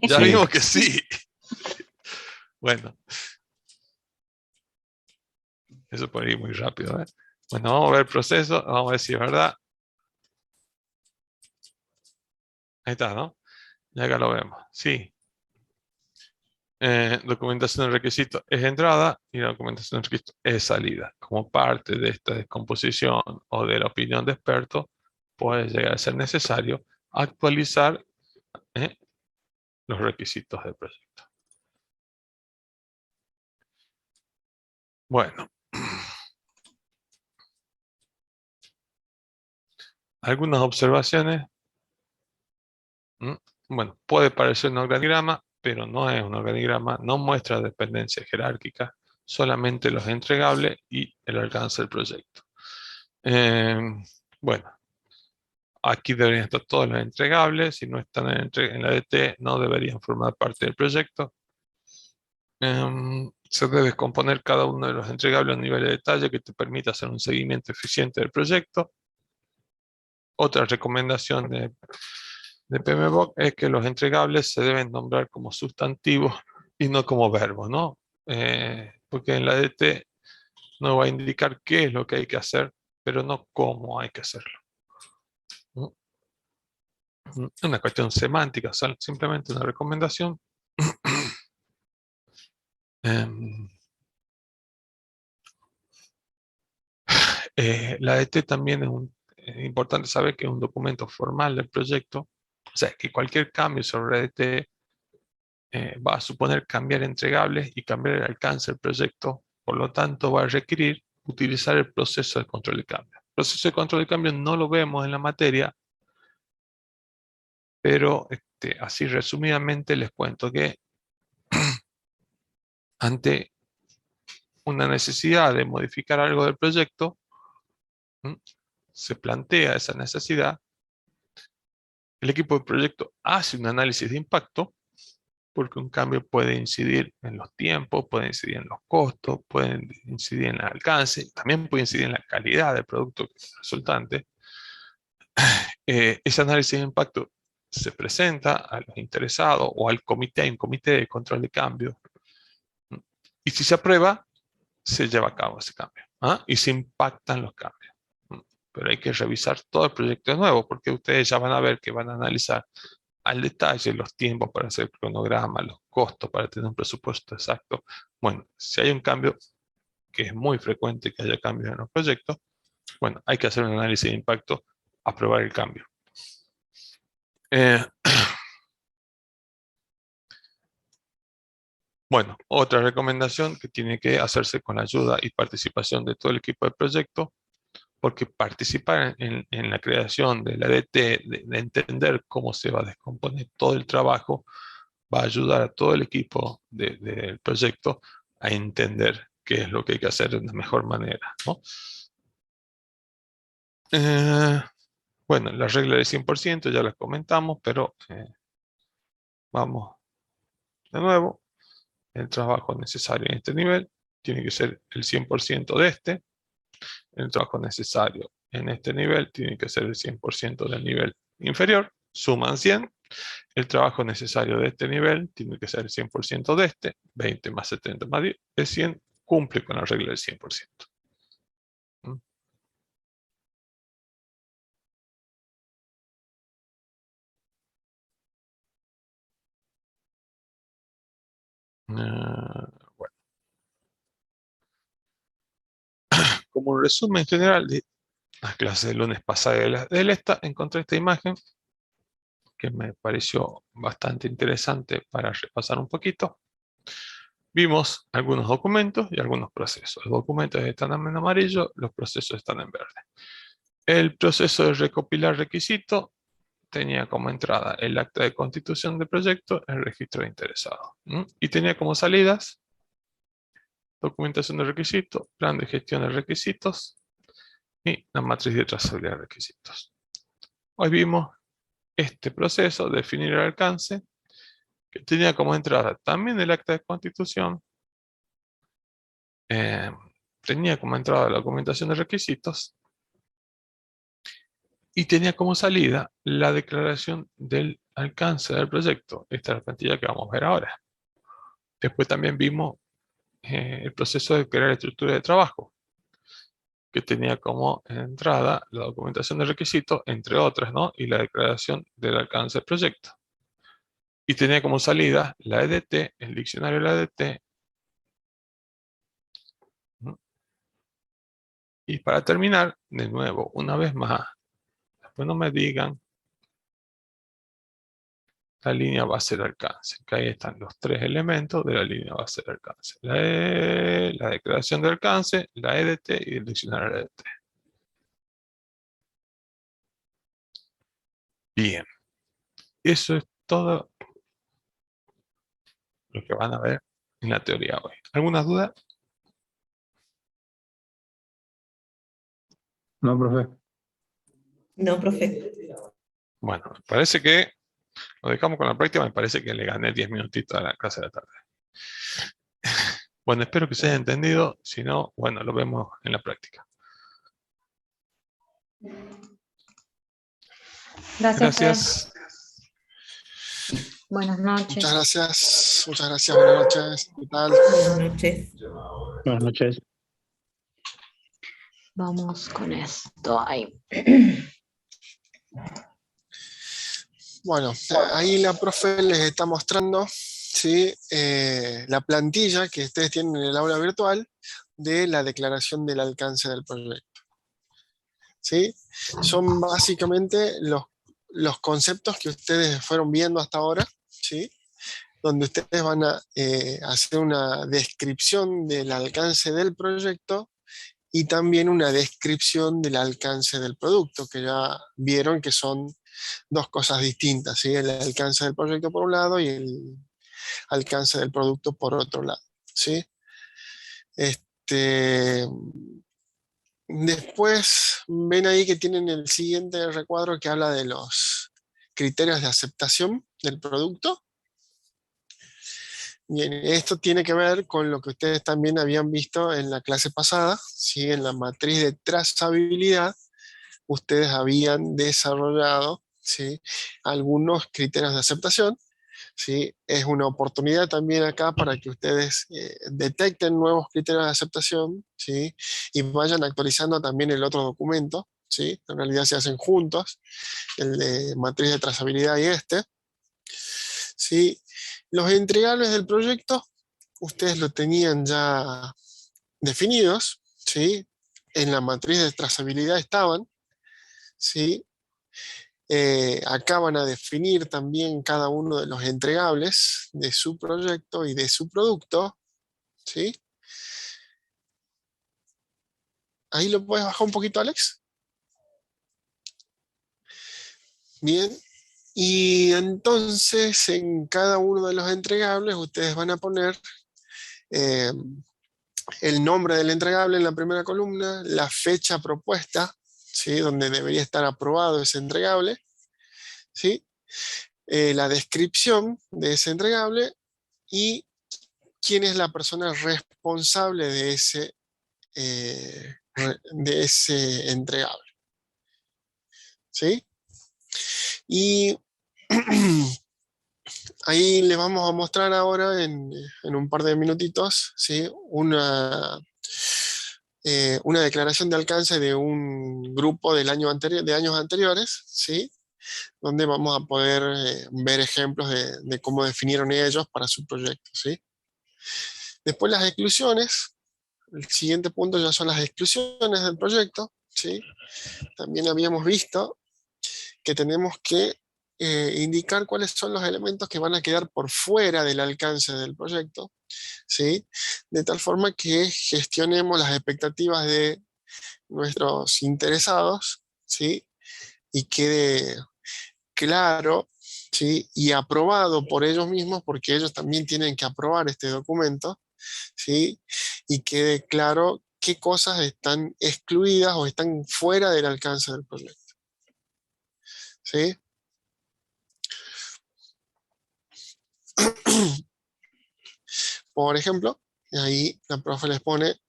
Ya Sí. vimos que sí. Bueno. Eso puede ir muy rápido, ¿eh? Bueno, vamos a ver el proceso, vamos a ver si es verdad. Ahí está, ¿no? Y acá lo vemos. Sí. Documentación de requisito es entrada y la documentación de requisito es salida. Como parte de esta descomposición o de la opinión de expertos, puede llegar a ser necesario actualizar los requisitos del proyecto. Bueno. Algunas observaciones. Bueno, puede parecer un organigrama, pero no es un organigrama, no muestra dependencia jerárquica, solamente los entregables y el alcance del proyecto. Bueno, aquí deberían estar todos los entregables, si no están en la DT no deberían formar parte del proyecto. Se debe descomponer cada uno de los entregables a un nivel de detalle que te permita hacer un seguimiento eficiente del proyecto. Otra recomendación de PMBOK es que los entregables se deben nombrar como sustantivos y no como verbos, ¿no? Porque en la DT nos va a indicar qué es lo que hay que hacer, pero no cómo hay que hacerlo. Es una cuestión semántica, simplemente una recomendación. La DT también es importante saber que es un documento formal del proyecto, o sea, que cualquier cambio sobre la DT va a suponer cambiar entregables y cambiar el alcance del proyecto, por lo tanto va a requerir utilizar el proceso de control de cambio. El proceso de control de cambio no lo vemos en la materia, pero así resumidamente les cuento que ante una necesidad de modificar algo del proyecto, se plantea esa necesidad, el equipo de proyecto hace un análisis de impacto, porque un cambio puede incidir en los tiempos, puede incidir en los costos, puede incidir en el alcance, también puede incidir en la calidad del producto resultante. Ese análisis de impacto se presenta a los interesados o al comité, hay un comité de control de cambio, y si se aprueba, se lleva a cabo ese cambio, y se impactan los cambios. Pero hay que revisar todo el proyecto de nuevo, porque ustedes ya van a ver que van a analizar al detalle los tiempos para hacer el cronograma, los costos para tener un presupuesto exacto. Bueno, si hay un cambio, que es muy frecuente que haya cambios en los proyectos, bueno, hay que hacer un análisis de impacto, aprobar el cambio. Bueno, otra recomendación que tiene que hacerse con la ayuda y participación de todo el equipo de proyecto, porque participar en la creación de la DT, de entender cómo se va a descomponer todo el trabajo, va a ayudar a todo el equipo del proyecto a entender qué es lo que hay que hacer de una mejor manera, ¿no? Bueno, la regla del 100% ya la comentamos, pero vamos de nuevo. El trabajo necesario en este nivel tiene que ser el 100% de este. El trabajo necesario en este nivel tiene que ser el 100% del nivel inferior. Suman 100. El trabajo necesario de este nivel tiene que ser el 100% de este. 20 más 70 más 10 es 100. Cumple con la regla del 100%. Bueno. Como un resumen general de las clases del lunes pasada de esta, encontré esta imagen que me pareció bastante interesante para repasar un poquito. Vimos algunos documentos y algunos procesos. Los documentos están en amarillo, los procesos están en verde. El proceso de recopilar requisitos tenía como entrada el acta de constitución del proyecto, el registro de interesado. Y tenía como salidas documentación de requisitos, plan de gestión de requisitos y la matriz de trazabilidad de requisitos. Hoy vimos este proceso, definir el alcance, que tenía como entrada también el acta de constitución, tenía como entrada la documentación de requisitos y tenía como salida la declaración del alcance del proyecto. Esta es la plantilla que vamos a ver ahora. Después también vimos el proceso de crear estructura de trabajo, que tenía como entrada la documentación de requisitos, entre otras, ¿no? Y la declaración del alcance del proyecto. Y tenía como salida la EDT, el diccionario de la EDT. Y para terminar, de nuevo, una vez más, después no me digan la línea base de alcance, que ahí están los tres elementos de la línea base de alcance. La declaración de alcance, la EDT y el diccionario de la EDT. Bien, eso es todo lo que van a ver en la teoría hoy. ¿Alguna duda? No, profe. No, profe. Bueno, me parece que lo dejamos con la práctica, me parece que le gané 10 minutitos a la clase de la tarde. Bueno, espero que se haya entendido, si no, bueno, lo vemos en la práctica. Gracias. Gracias. Buenas noches. Muchas gracias. Muchas gracias. Buenas noches. ¿Qué tal? Buenas noches. Buenas noches. Vamos con esto ahí. Bueno, ahí la profe les está mostrando, ¿sí? La plantilla que ustedes tienen en el aula virtual de la declaración del alcance del proyecto. ¿Sí? Son básicamente los conceptos que ustedes fueron viendo hasta ahora, ¿sí? Donde ustedes van a hacer una descripción del alcance del proyecto y también una descripción del alcance del producto, que ya vieron que son dos cosas distintas, ¿sí? El alcance del proyecto por un lado y el alcance del producto por otro lado, ¿sí? Después ven ahí que tienen el siguiente recuadro que habla de los criterios de aceptación del producto. Bien, esto tiene que ver con lo que ustedes también habían visto en la clase pasada, ¿sí? En la matriz de trazabilidad, ustedes habían desarrollado, ¿sí? Algunos criterios de aceptación, ¿sí? Es una oportunidad también acá para que ustedes detecten nuevos criterios de aceptación, ¿sí? Y vayan actualizando también el otro documento, ¿sí? En realidad se hacen juntos, el de matriz de trazabilidad y ¿sí? Los entregables del proyecto, ustedes lo tenían ya definidos, ¿sí? En la matriz de trazabilidad estaban, ¿sí? Acá van a definir también cada uno de los entregables de su proyecto y de su producto, ¿sí? Ahí lo puedes bajar un poquito, Alex. Bien. Y entonces en cada uno de los entregables ustedes van a poner el nombre del entregable en la primera columna, la fecha propuesta, ¿sí? Donde debería estar aprobado ese entregable, ¿sí? La descripción de ese entregable y quién es la persona responsable de ese entregable, ¿sí? Y ahí les vamos a mostrar ahora en un par de minutitos, ¿sí? Una declaración de alcance de un grupo de años anteriores, ¿sí? Donde vamos a poder ver ejemplos de cómo definieron ellos para su proyecto, ¿sí? Después las exclusiones. El siguiente punto ya son las exclusiones del proyecto, ¿sí? También habíamos visto que tenemos que indicar cuáles son los elementos que van a quedar por fuera del alcance del proyecto, ¿sí? De tal forma que gestionemos las expectativas de nuestros interesados, ¿sí? Y quede claro, ¿sí? Y aprobado por ellos mismos, porque ellos también tienen que aprobar este documento, ¿sí? Y quede claro qué cosas están excluidas o están fuera del alcance del proyecto, ¿sí? Por ejemplo, ahí la profe les pone,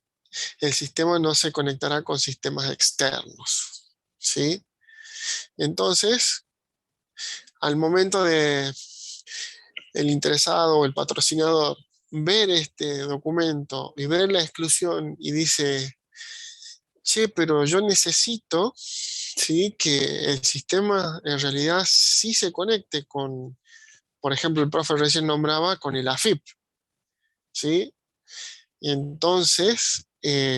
el sistema no se conectará con sistemas externos, ¿sí? Entonces, al momento de el interesado o el patrocinador ver este documento y ver la exclusión y dice, che, pero yo necesito, ¿sí?, que el sistema en realidad sí se conecte con, por ejemplo, el profe recién nombraba con el AFIP, ¿sí? Y entonces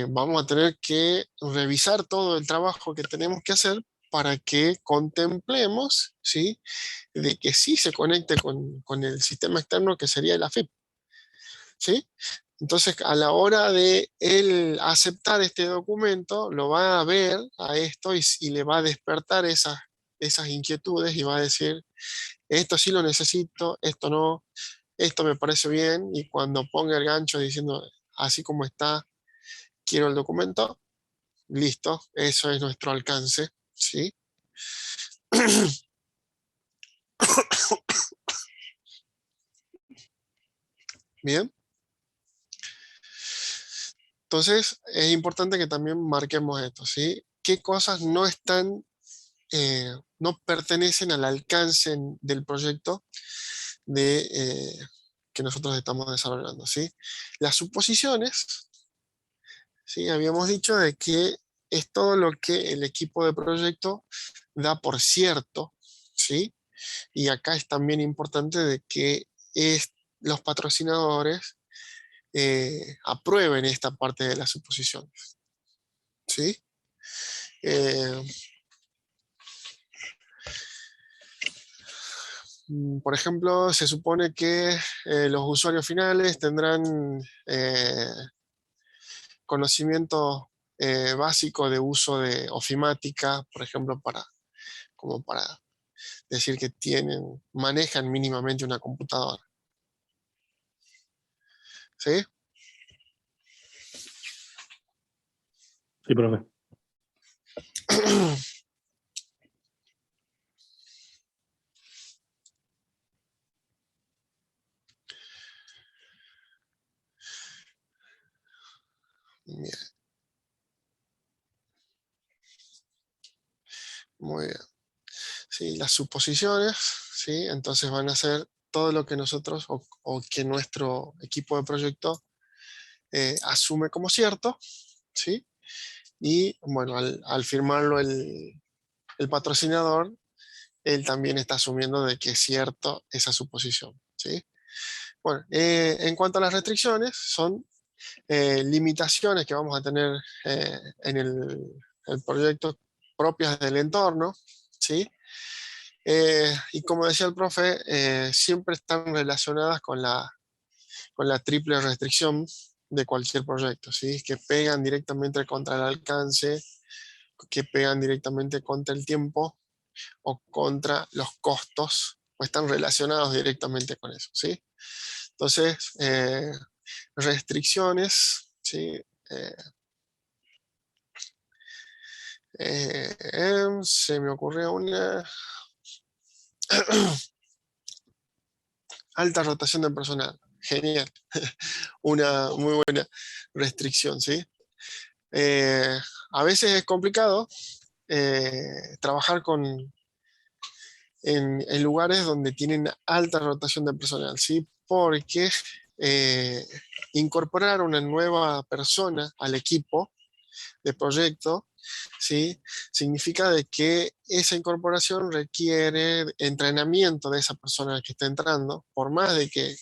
vamos a tener que revisar todo el trabajo que tenemos que hacer para que contemplemos, ¿sí?, de que sí se conecte con el sistema externo que sería el AFIP, ¿sí? Entonces, a la hora de él aceptar este documento, lo va a ver a esto y le va a despertar esas inquietudes y va a decir, esto sí lo necesito, esto no, esto me parece bien, y cuando ponga el gancho diciendo, así como está, quiero el documento, listo, eso es nuestro alcance, ¿sí? Bien. Entonces, es importante que también marquemos esto, ¿sí? ¿Qué cosas no están, no pertenecen al alcance del proyecto que nosotros estamos desarrollando, ¿sí? Las suposiciones, ¿sí? Habíamos dicho de que es todo lo que el equipo de proyecto da por cierto, ¿sí? Y acá es también importante de que los patrocinadores aprueben esta parte de las suposiciones, ¿sí? Eh, por ejemplo, se supone que los usuarios finales tendrán conocimiento básico de uso de ofimática, por ejemplo, como para decir que manejan mínimamente una computadora, ¿sí? Sí, profe. Bien, muy bien. Sí, las suposiciones, ¿sí? Entonces van a ser todo lo que nosotros o que nuestro equipo de proyecto asume como cierto, ¿sí? Y bueno, al firmarlo el patrocinador, él también está asumiendo de que es cierto esa suposición, ¿sí? Bueno, en cuanto a las restricciones, son limitaciones que vamos a tener en el proyecto propias del entorno, ¿sí? Y como decía el profe, siempre están relacionadas con la triple restricción de cualquier proyecto, ¿sí? Que pegan directamente contra el alcance, que pegan directamente contra el tiempo o contra los costos, o están relacionados directamente con eso, ¿sí? Entonces, restricciones, ¿sí? Se me ocurrió una alta rotación de personal. Genial. Una muy buena restricción, ¿sí? A veces es complicado trabajar en lugares donde tienen alta rotación de personal, ¿sí? Porque incorporar una nueva persona al equipo de proyecto, ¿sí?, significa de que esa incorporación requiere entrenamiento de esa persona que está entrando, por más de que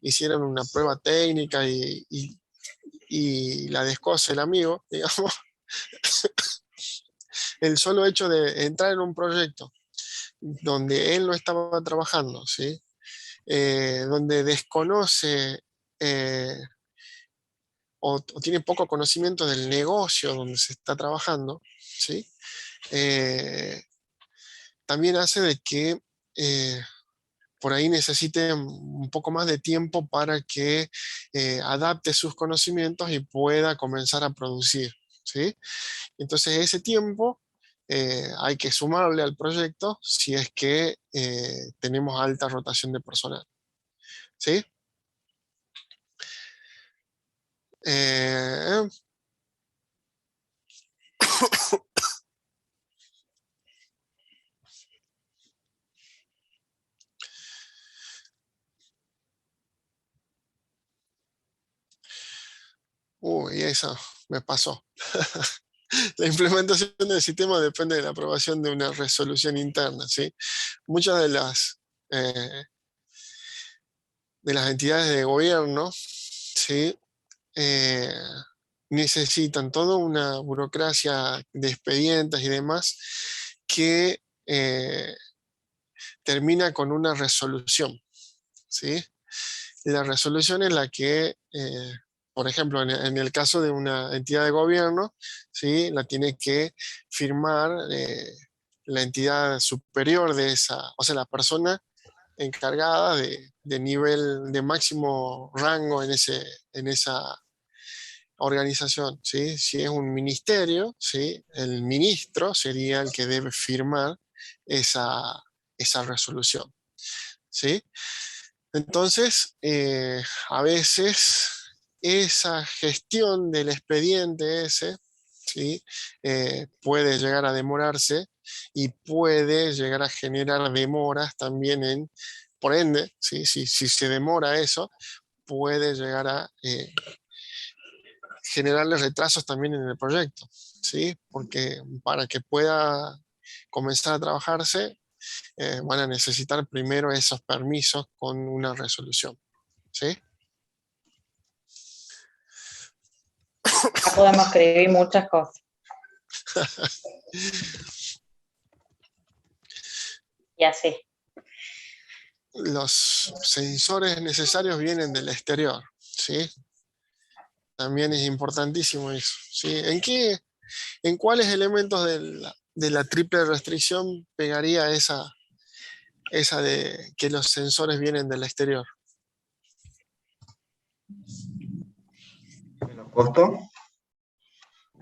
hicieran una prueba técnica y la descose el amigo, digamos, el solo hecho de entrar en un proyecto donde él no estaba trabajando, ¿sí?, donde desconoce o tiene poco conocimiento del negocio donde se está trabajando, ¿sí?, también hace de que por ahí necesite un poco más de tiempo para que adapte sus conocimientos y pueda comenzar a producir, ¿sí? Entonces ese tiempo hay que sumarle al proyecto si es que tenemos alta rotación de personal, ¿sí? Eh, Uy, eso me pasó. La implementación del sistema depende de la aprobación de una resolución interna, ¿sí? Muchas de las entidades de gobierno, ¿sí? Eh, necesitan toda una burocracia de expedientes y demás que termina con una resolución, ¿sí? La resolución es la que, por ejemplo, en el caso de una entidad de gobierno, ¿sí? La tiene que firmar la entidad superior de esa, o sea, la persona encargada de nivel de máximo rango en esa organización, ¿sí? Si es un ministerio, ¿sí? El ministro sería el que debe firmar esa resolución, ¿sí? Entonces, a veces esa gestión del expediente ese, ¿sí? Puede llegar a demorarse y puede llegar a generar demoras también por ende, ¿sí? Si se demora eso, puede llegar a generarle retrasos también en el proyecto, ¿sí? Porque para que pueda comenzar a trabajarse, van a necesitar primero esos permisos con una resolución, ¿sí? Ya podemos escribir muchas cosas. Y así. Los sensores necesarios vienen del exterior, ¿sí? También es importantísimo eso, ¿sí? ¿En cuáles elementos de la triple restricción pegaría esa de que los sensores vienen del exterior? ¿En los costos?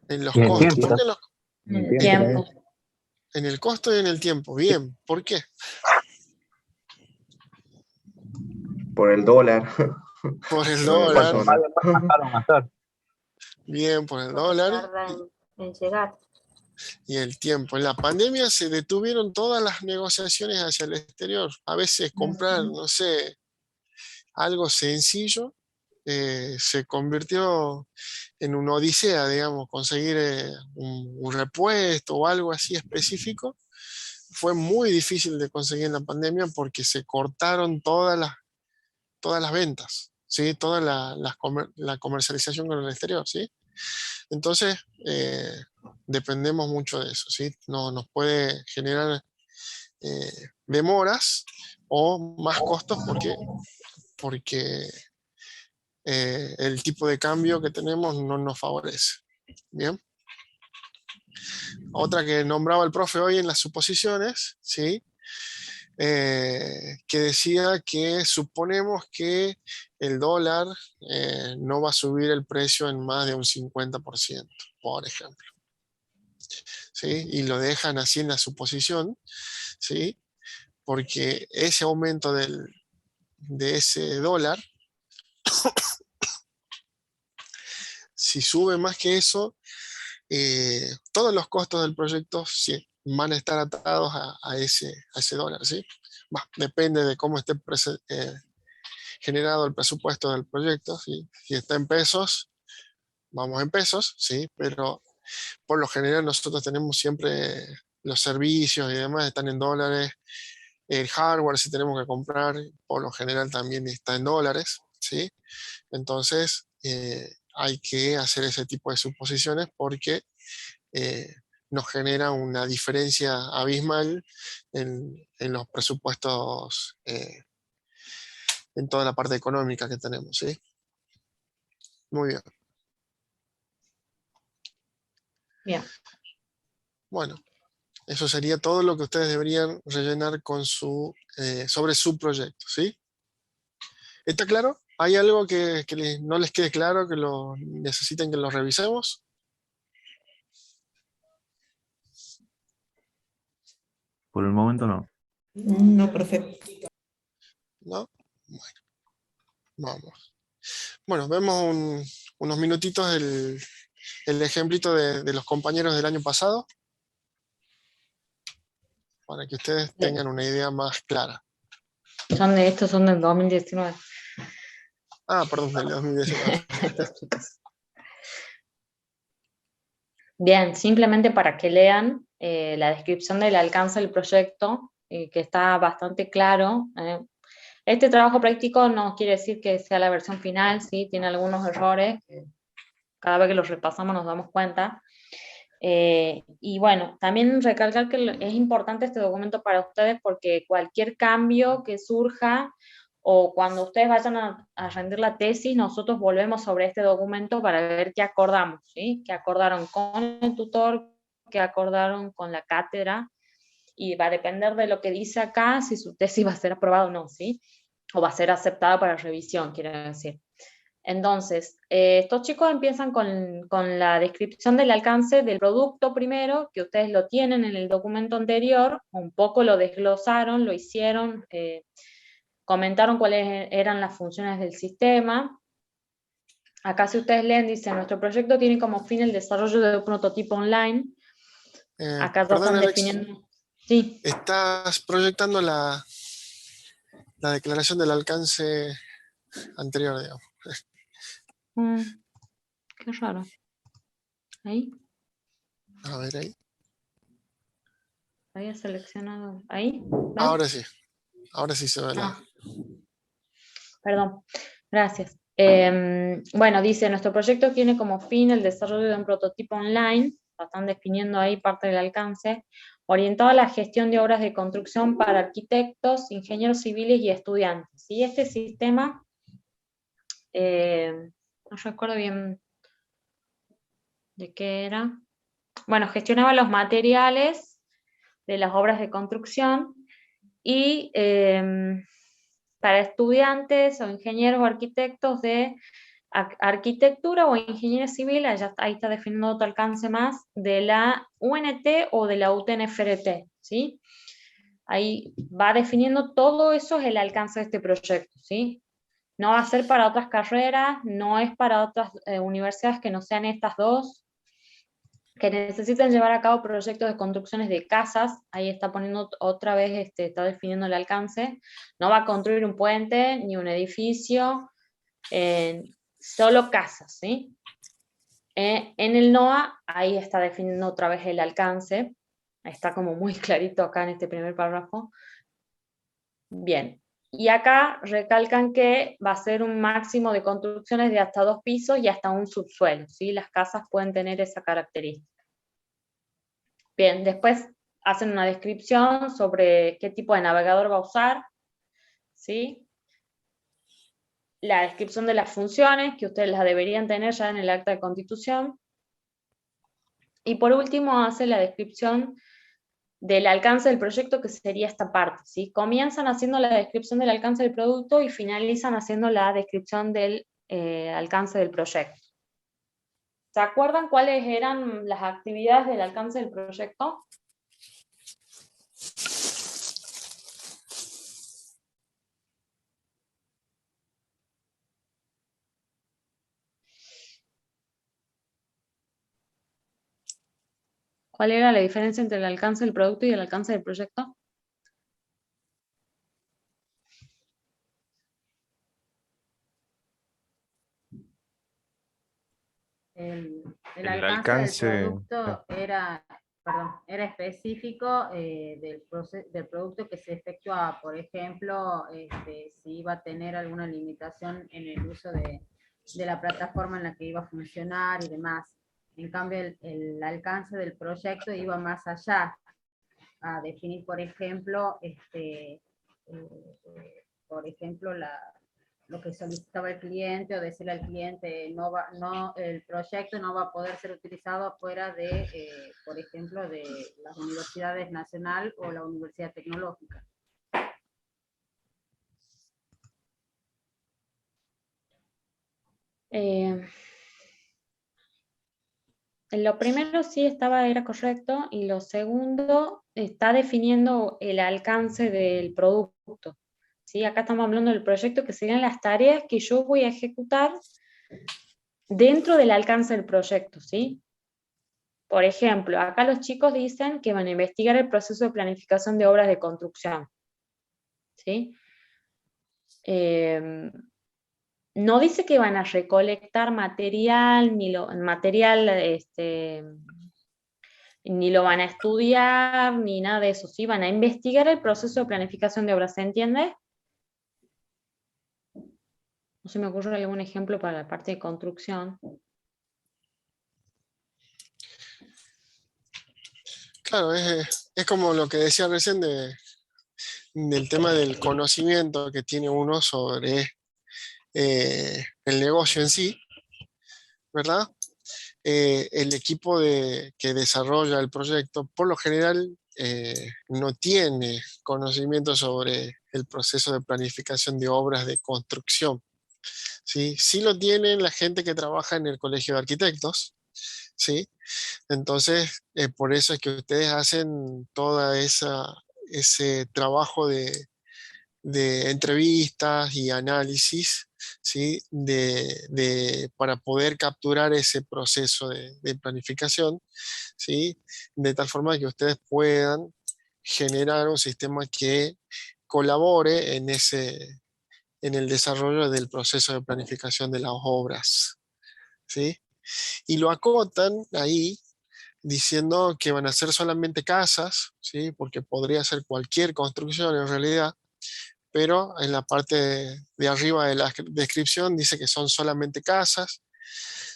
En los Y el costos. tiempo. ¿Por qué El Tiempo. en el costo y en el tiempo? Bien, ¿por qué? Por el dólar. Por el No, dólar. eso no. Bien, por el Porque dólar tarda en llegar. y el tiempo. En la pandemia se detuvieron todas las negociaciones hacia el exterior. A veces comprar, no sé, algo sencillo se convirtió en una odisea, digamos, conseguir un repuesto o algo así específico. Fue muy difícil de conseguir en la pandemia porque se cortaron todas las ventas, ¿sí? Toda la comercialización con el exterior, ¿sí? Entonces, dependemos mucho de eso, ¿sí? Nos puede generar demoras o más costos porque el tipo de cambio que tenemos no nos favorece. Bien. Otra que nombraba el profe hoy en las suposiciones, ¿sí? Que decía que suponemos que el dólar no va a subir el precio en más de un 50%, por ejemplo. ¿Sí? Y lo dejan así en la suposición, ¿sí? Porque ese aumento de ese dólar, si sube más que eso, todos los costos del proyecto sí, van a estar atados a ese dólar, ¿sí? Depende de cómo esté generado el presupuesto del proyecto, ¿sí? Si está en pesos, vamos en pesos, ¿sí? Pero por lo general nosotros tenemos siempre los servicios y demás están en dólares, el hardware si tenemos que comprar, por lo general también está en dólares, ¿sí? Entonces hay que hacer ese tipo de suposiciones porque nos genera una diferencia abismal en los presupuestos en toda la parte económica que tenemos, ¿sí? Muy bien. Bien. Bueno, Eso sería todo lo que ustedes deberían rellenar con sobre su proyecto, ¿sí? ¿Está claro? ¿Hay algo que no les quede claro, que lo necesiten que lo revisemos? Por el momento no. No, profe. ¿No? Bueno, vamos. Bueno, vemos unos minutitos el ejemplito de los compañeros del año pasado, para que ustedes tengan una idea más clara. Estos son del 2019. Ah, perdón, del 2019. Estos chicos. Bien, simplemente para que lean la descripción del alcance del proyecto, que está bastante claro. Este trabajo práctico no quiere decir que sea la versión final, ¿sí? Tiene algunos errores, que cada vez que los repasamos nos damos cuenta. Y bueno, también recalcar que es importante este documento para ustedes porque cualquier cambio que surja o cuando ustedes vayan a rendir la tesis, nosotros volvemos sobre este documento para ver qué acordamos, ¿sí? Qué acordaron con el tutor, qué acordaron con la cátedra, y va a depender de lo que dice acá si su tesis va a ser aprobada o no, ¿sí? O va a ser aceptada para revisión, quiero decir. Entonces, estos chicos empiezan con la descripción del alcance del producto primero, que ustedes lo tienen en el documento anterior, un poco lo desglosaron, lo hicieron, comentaron cuáles eran las funciones del sistema. Acá si ustedes leen, dice, nuestro proyecto tiene como fin el desarrollo de un prototipo online. Acá ya Perdón, están Alex, definiendo. Sí. estás proyectando la declaración del alcance anterior, digamos. Qué raro. Ahí. A ver ahí. Había seleccionado. Ahí. ¿Ven? Ahora sí se ve la... Perdón, gracias. Bueno, dice, nuestro proyecto tiene como fin el desarrollo de un prototipo online, están definiendo ahí parte del alcance, orientado a la gestión de obras de construcción para arquitectos, ingenieros civiles y estudiantes. Y este sistema, no recuerdo bien de qué era. Bueno, gestionaba los materiales de las obras de construcción y para estudiantes o ingenieros o arquitectos de arquitectura o ingeniería civil, ahí está definiendo otro alcance más, de la UNT o de la UTN-FRT, ¿sí? Ahí va definiendo todo eso, es el alcance de este proyecto, ¿sí? No va a ser para otras carreras, no es para otras universidades que no sean estas dos, que necesiten llevar a cabo proyectos de construcciones de casas, ahí está poniendo otra vez, está definiendo el alcance, no va a construir un puente ni un edificio, solo casas, ¿sí? En el NOA, ahí está definiendo otra vez el alcance, está como muy clarito acá en este primer párrafo. Bien, y acá recalcan que va a ser un máximo de construcciones de hasta 2 pisos y hasta un subsuelo, ¿sí? Las casas pueden tener esa característica. Bien, después hacen una descripción sobre qué tipo de navegador va a usar, ¿sí? La descripción de las funciones, que ustedes las deberían tener ya en el acta de constitución. Y por último hace la descripción del alcance del proyecto, que sería esta parte, ¿sí? Comienzan haciendo la descripción del alcance del producto y finalizan haciendo la descripción del alcance del proyecto. ¿Se acuerdan cuáles eran las actividades del alcance del proyecto? ¿Cuál era la diferencia entre el alcance del producto y el alcance del proyecto? El alcance del producto era específico del producto que se efectuaba. Por ejemplo, si iba a tener alguna limitación en el uso de la plataforma en la que iba a funcionar y demás. En cambio, el alcance del proyecto iba más allá, a definir, por ejemplo, lo que solicitaba el cliente, o decirle al cliente, el proyecto no va a poder ser utilizado fuera de, por ejemplo, de las universidades nacional o la universidad tecnológica. Lo primero sí era correcto, y lo segundo está definiendo el alcance del producto. ¿Sí? Acá estamos hablando del proyecto, que serían las tareas que yo voy a ejecutar dentro del alcance del proyecto, ¿sí? Por ejemplo, acá los chicos dicen que van a investigar el proceso de planificación de obras de construcción, ¿sí? No dice que van a recolectar material, ni lo van a estudiar, ni nada de eso, ¿sí? Van a investigar el proceso de planificación de obras, ¿se entiende? No se me ocurre algún ejemplo para la parte de construcción. Claro, es como lo que decía recién del tema del conocimiento que tiene uno sobre el negocio en sí, ¿verdad? El equipo que desarrolla el proyecto, por lo general, no tiene conocimiento sobre el proceso de planificación de obras de construcción. ¿Sí? Sí lo tienen la gente que trabaja en el colegio de arquitectos, ¿sí? Entonces, por eso es que ustedes hacen toda ese trabajo de entrevistas y análisis, ¿sí? Para poder capturar ese proceso de planificación, ¿sí? De tal forma que ustedes puedan generar un sistema que colabore en el desarrollo del proceso de planificación de las obras, ¿sí? Y lo acotan ahí diciendo que van a ser solamente casas, ¿sí? Porque podría ser cualquier construcción en realidad, pero en la parte de arriba de la descripción dice que son solamente casas,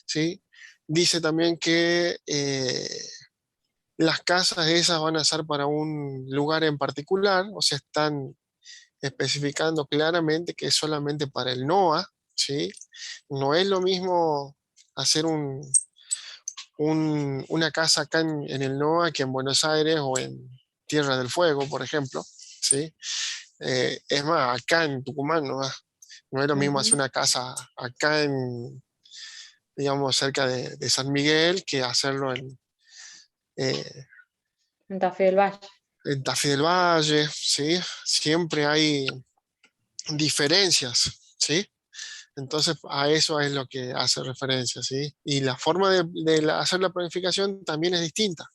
¿sí? Dice también que las casas esas van a ser para un lugar en particular, o sea, están especificando claramente que es solamente para el NOA, ¿sí? No es lo mismo hacer una casa acá en el NOA que en Buenos Aires o en Tierra del Fuego, por ejemplo, ¿sí? Es más, acá en Tucumán no es lo mismo hacer una casa acá digamos, cerca de San Miguel que hacerlo eh, En Tafí del Valle. en Tafí del Valle, ¿sí? Siempre hay diferencias, ¿sí? Entonces a eso es lo que hace referencia, ¿sí? Y la forma de hacer la planificación también es distinta,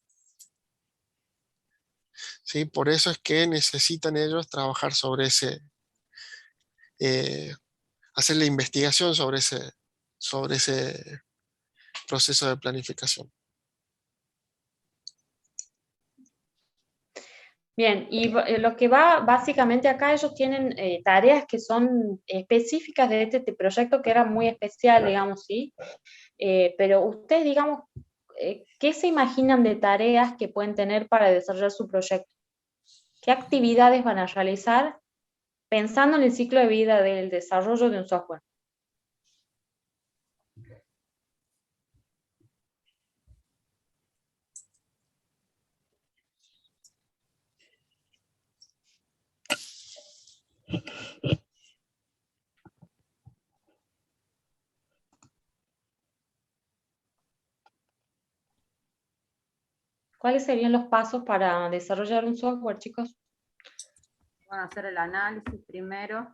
¿sí? Por eso es que necesitan ellos trabajar sobre eh, hacer la investigación sobre ese proceso de planificación. Bien, y lo que va básicamente acá, ellos tienen tareas que son específicas de este proyecto, que era muy especial, digamos, ¿sí? Pero ustedes, digamos, ¿qué se imaginan de tareas que pueden tener para desarrollar su proyecto? ¿Qué actividades van a realizar pensando en el ciclo de vida del desarrollo de un software? ¿Cuáles serían los pasos para desarrollar un software, chicos? Bueno, hacer el análisis primero,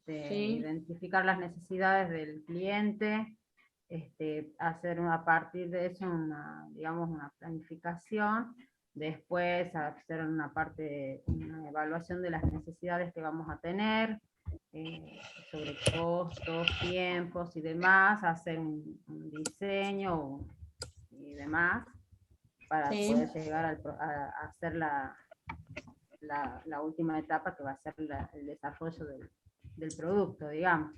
Sí. identificar las necesidades del cliente, hacer a partir de eso digamos, una planificación, después hacer una evaluación de las necesidades que vamos a tener, sobre costos, tiempos y demás, hacer un diseño y demás, para Sí. poder llegar a hacer la última etapa, que va a ser el desarrollo del producto, digamos.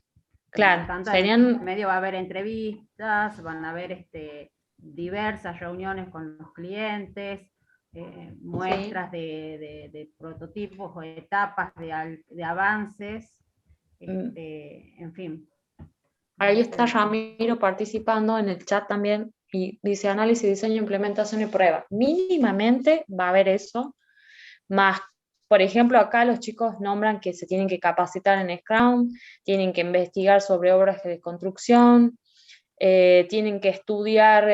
Claro, Por tanto, serían... en medio va a haber entrevistas, van a haber diversas reuniones con los clientes, muestras de prototipos o etapas de avances, En fin. Ahí está Ramiro participando en el chat también y dice análisis, diseño, implementación y prueba. Mínimamente va a haber eso, más, por ejemplo, acá los chicos nombran que se tienen que capacitar en Scrum, tienen que investigar sobre obras de construcción, tienen que estudiar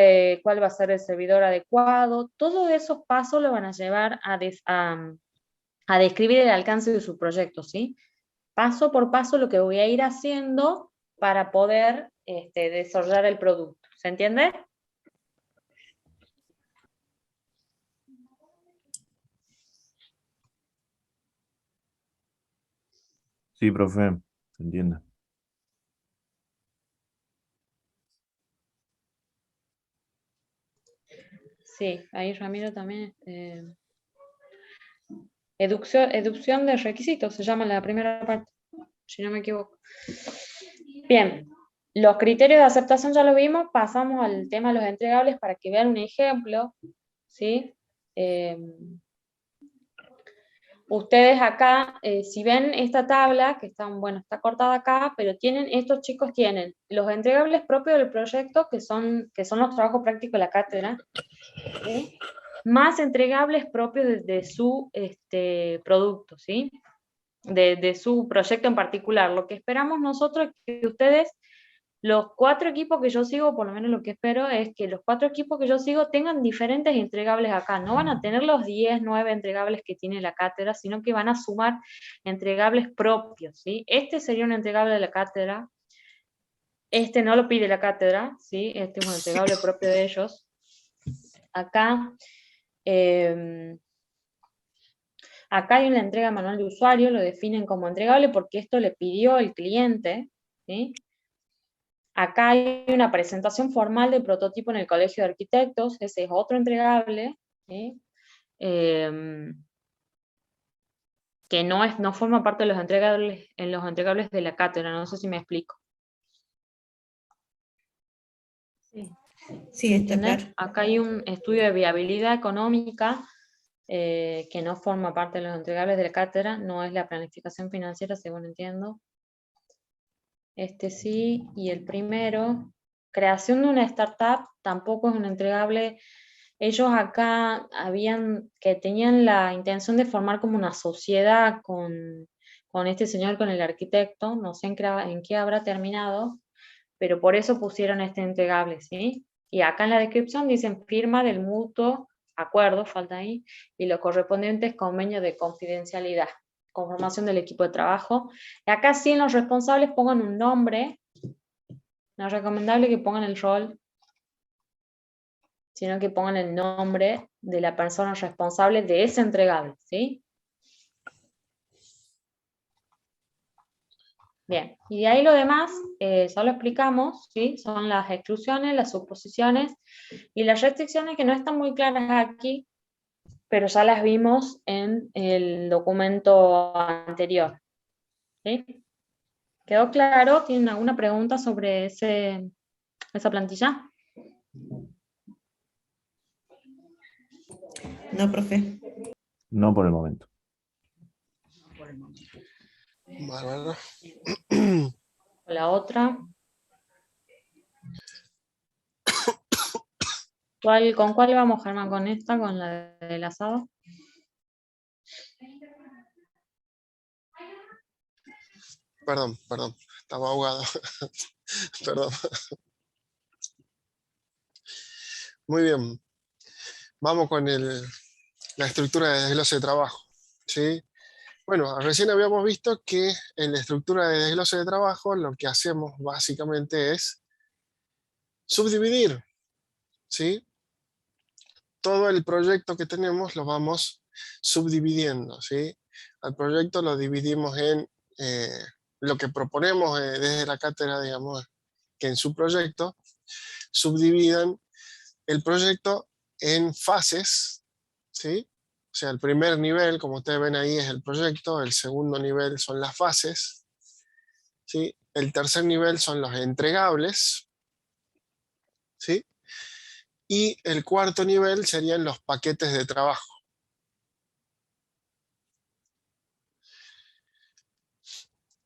cuál va a ser el servidor adecuado. Todos esos pasos lo van a llevar a describir el alcance de su proyecto, ¿sí? Paso por paso lo que voy a ir haciendo para poder desarrollar el producto. ¿Se entiende? Sí, profe, se entiende. Sí, ahí Ramiro también. Educción de requisitos, se llama la primera parte, si no me equivoco. Bien, los criterios de aceptación ya lo vimos, pasamos al tema de los entregables para que vean un ejemplo, ¿sí? Ustedes acá, si ven esta tabla, que está cortada acá, pero estos chicos tienen los entregables propios del proyecto, que son los trabajos prácticos de la cátedra, ¿sí? Más entregables propios de su producto, ¿sí? De su proyecto en particular. Lo que esperamos nosotros es que ustedes, los 4 equipos que yo sigo, por lo menos lo que espero es que los 4 equipos que yo sigo tengan diferentes entregables acá. No van a tener los 10, 9 entregables que tiene la cátedra, sino que van a sumar entregables propios, ¿sí? Este sería un entregable de la cátedra. Este no lo pide la cátedra, ¿sí? Este es un entregable propio de ellos. Acá, acá hay una entrega manual de usuario, lo definen como entregable porque esto le pidió el cliente, ¿sí? Acá hay una presentación formal del prototipo en el Colegio de Arquitectos, ese es otro entregable, ¿sí? Que no forma parte de los entregables de la cátedra, no sé si me explico. Sí, está claro. Acá hay un estudio de viabilidad económica que no forma parte de los entregables de la cátedra, no es la planificación financiera, según entiendo. Este sí, y el primero, creación de una startup, tampoco es un entregable. Ellos acá tenían la intención de formar como una sociedad con este señor, con el arquitecto, no sé en qué habrá terminado, pero por eso pusieron este entregable, ¿sí? Y acá en la descripción dicen firma del mutuo acuerdo, falta ahí, y los correspondientes convenios de confidencialidad, conformación del equipo de trabajo. Y acá sí en los responsables pongan un nombre, no es recomendable que pongan el rol, sino que pongan el nombre de la persona responsable de ese entregable, ¿sí? Bien, y de ahí lo demás, ya lo explicamos, ¿sí? Son las exclusiones, las suposiciones y las restricciones que no están muy claras aquí, pero ya las vimos en el documento anterior, ¿sí? ¿Quedó claro? ¿Tienen alguna pregunta sobre esa plantilla? No, profe. No por el momento. Bárbaro. La otra. ¿Con cuál vamos, Germán? ¿Con esta? ¿Con la del asado? Perdón, estaba ahogado. Perdón. Muy bien. Vamos con la estructura de desglose de trabajo, ¿sí? Bueno, recién habíamos visto que en la estructura de desglose de trabajo lo que hacemos básicamente es subdividir, ¿sí? Todo el proyecto que tenemos lo vamos subdividiendo, ¿sí? Al proyecto lo dividimos en lo que proponemos desde la cátedra, digamos, que en su proyecto subdividan el proyecto en fases, ¿sí? O sea, el primer nivel, como ustedes ven ahí, es el proyecto, el segundo nivel son las fases, ¿sí? El tercer nivel son los entregables, ¿sí? Y el cuarto nivel serían los paquetes de trabajo.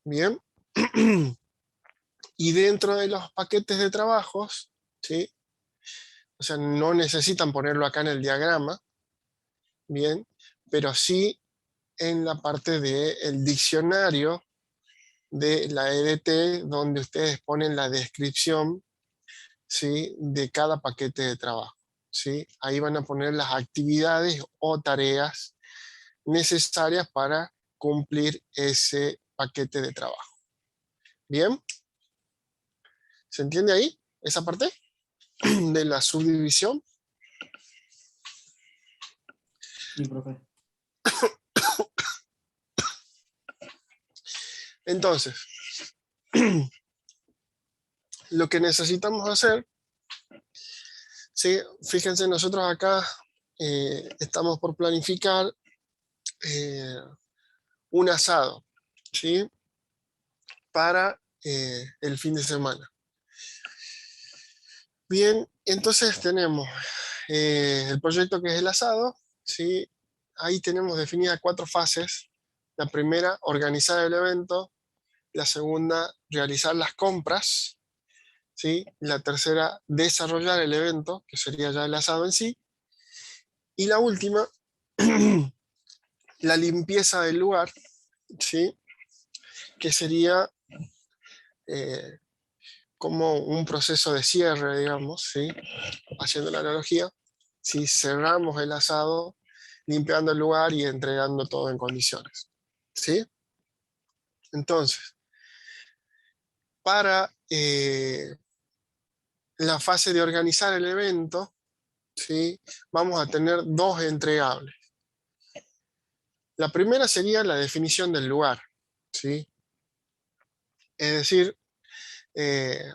Bien. Y dentro de los paquetes de trabajos, ¿sí? O sea, no necesitan ponerlo acá en el diagrama, bien, pero sí en la parte del diccionario de la EDT, donde ustedes ponen la descripción, ¿sí?, de cada paquete de trabajo, ¿sí? Ahí van a poner las actividades o tareas necesarias para cumplir ese paquete de trabajo. ¿Bien? ¿Se entiende ahí esa parte de la subdivisión? Sí, profe. Entonces, lo que necesitamos hacer, ¿sí? Fíjense, nosotros acá estamos por planificar un asado, ¿sí?, para el fin de semana. Bien, entonces tenemos el proyecto que es el asado, ¿sí? Ahí tenemos definidas 4 fases. La primera, organizar el evento. La segunda, realizar las compras, ¿sí? La tercera, desarrollar el evento, que sería ya el asado en sí. Y la última, la limpieza del lugar, ¿sí?, que sería como un proceso de cierre, digamos, ¿sí?, haciendo la analogía. Si cerramos el asado, limpiando el lugar y entregando todo en condiciones, ¿sí? Entonces, para la fase de organizar el evento, ¿sí?, vamos a tener 2 entregables. La primera sería la definición del lugar, ¿sí? Es decir,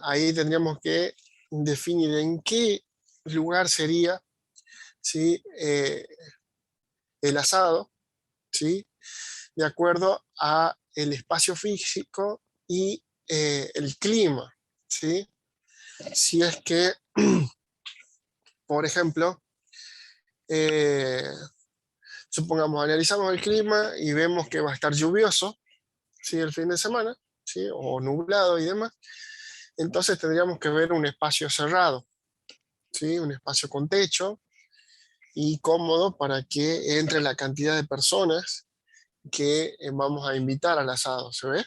ahí tendríamos que definir en qué lugar sería, ¿sí?, el asado, ¿sí?, de acuerdo a el espacio físico y el clima, ¿sí? Si es que, por ejemplo, supongamos, analizamos el clima y vemos que va a estar lluvioso, ¿sí?, el fin de semana, ¿sí?, o nublado y demás, entonces tendríamos que ver un espacio cerrado, ¿sí?, un espacio con techo y cómodo para que entre la cantidad de personas que vamos a invitar al asado, ¿se ve?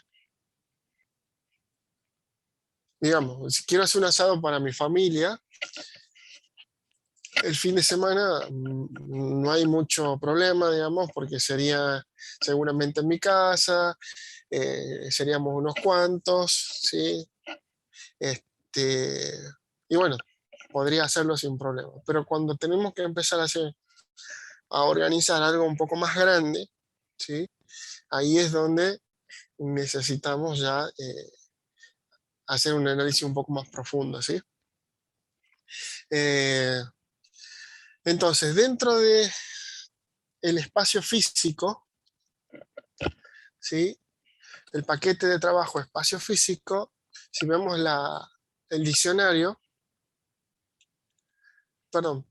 Digamos, si quiero hacer un asado para mi familia, el fin de semana no hay mucho problema, digamos, porque sería seguramente en mi casa, seríamos unos cuantos, ¿sí? Y bueno, podría hacerlo sin problema. Pero cuando tenemos que empezar a organizar algo un poco más grande, ¿sí?, ahí es donde necesitamos ya hacer un análisis un poco más profundo, ¿sí? Entonces, dentro de el espacio físico, ¿sí?, el paquete de trabajo espacio físico, si vemos el diccionario, perdón,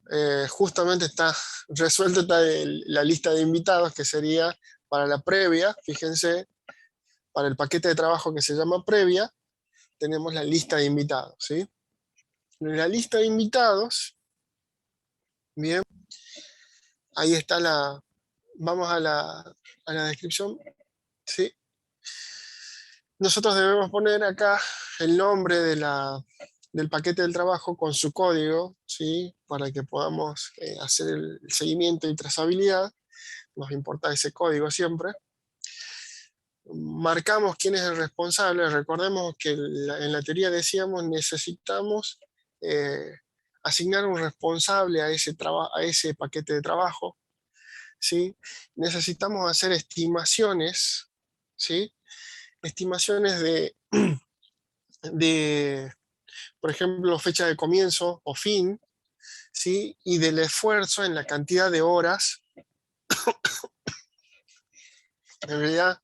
justamente está resuelta la lista de invitados, que sería para la previa. Fíjense, para el paquete de trabajo que se llama previa, tenemos la lista de invitados, ¿sí? En la lista de invitados, bien, ahí está vamos a la descripción, ¿sí? Nosotros debemos poner acá el nombre del paquete del trabajo con su código, ¿sí?, para que podamos hacer el seguimiento y trazabilidad. Nos importa ese código siempre. Marcamos quién es el responsable. Recordemos que en la teoría decíamos necesitamos asignar un responsable a ese paquete de trabajo, ¿sí? Necesitamos hacer estimaciones, ¿sí? Estimaciones de, por ejemplo, fecha de comienzo o fin, ¿sí?, y del esfuerzo en la cantidad de horas. En realidad,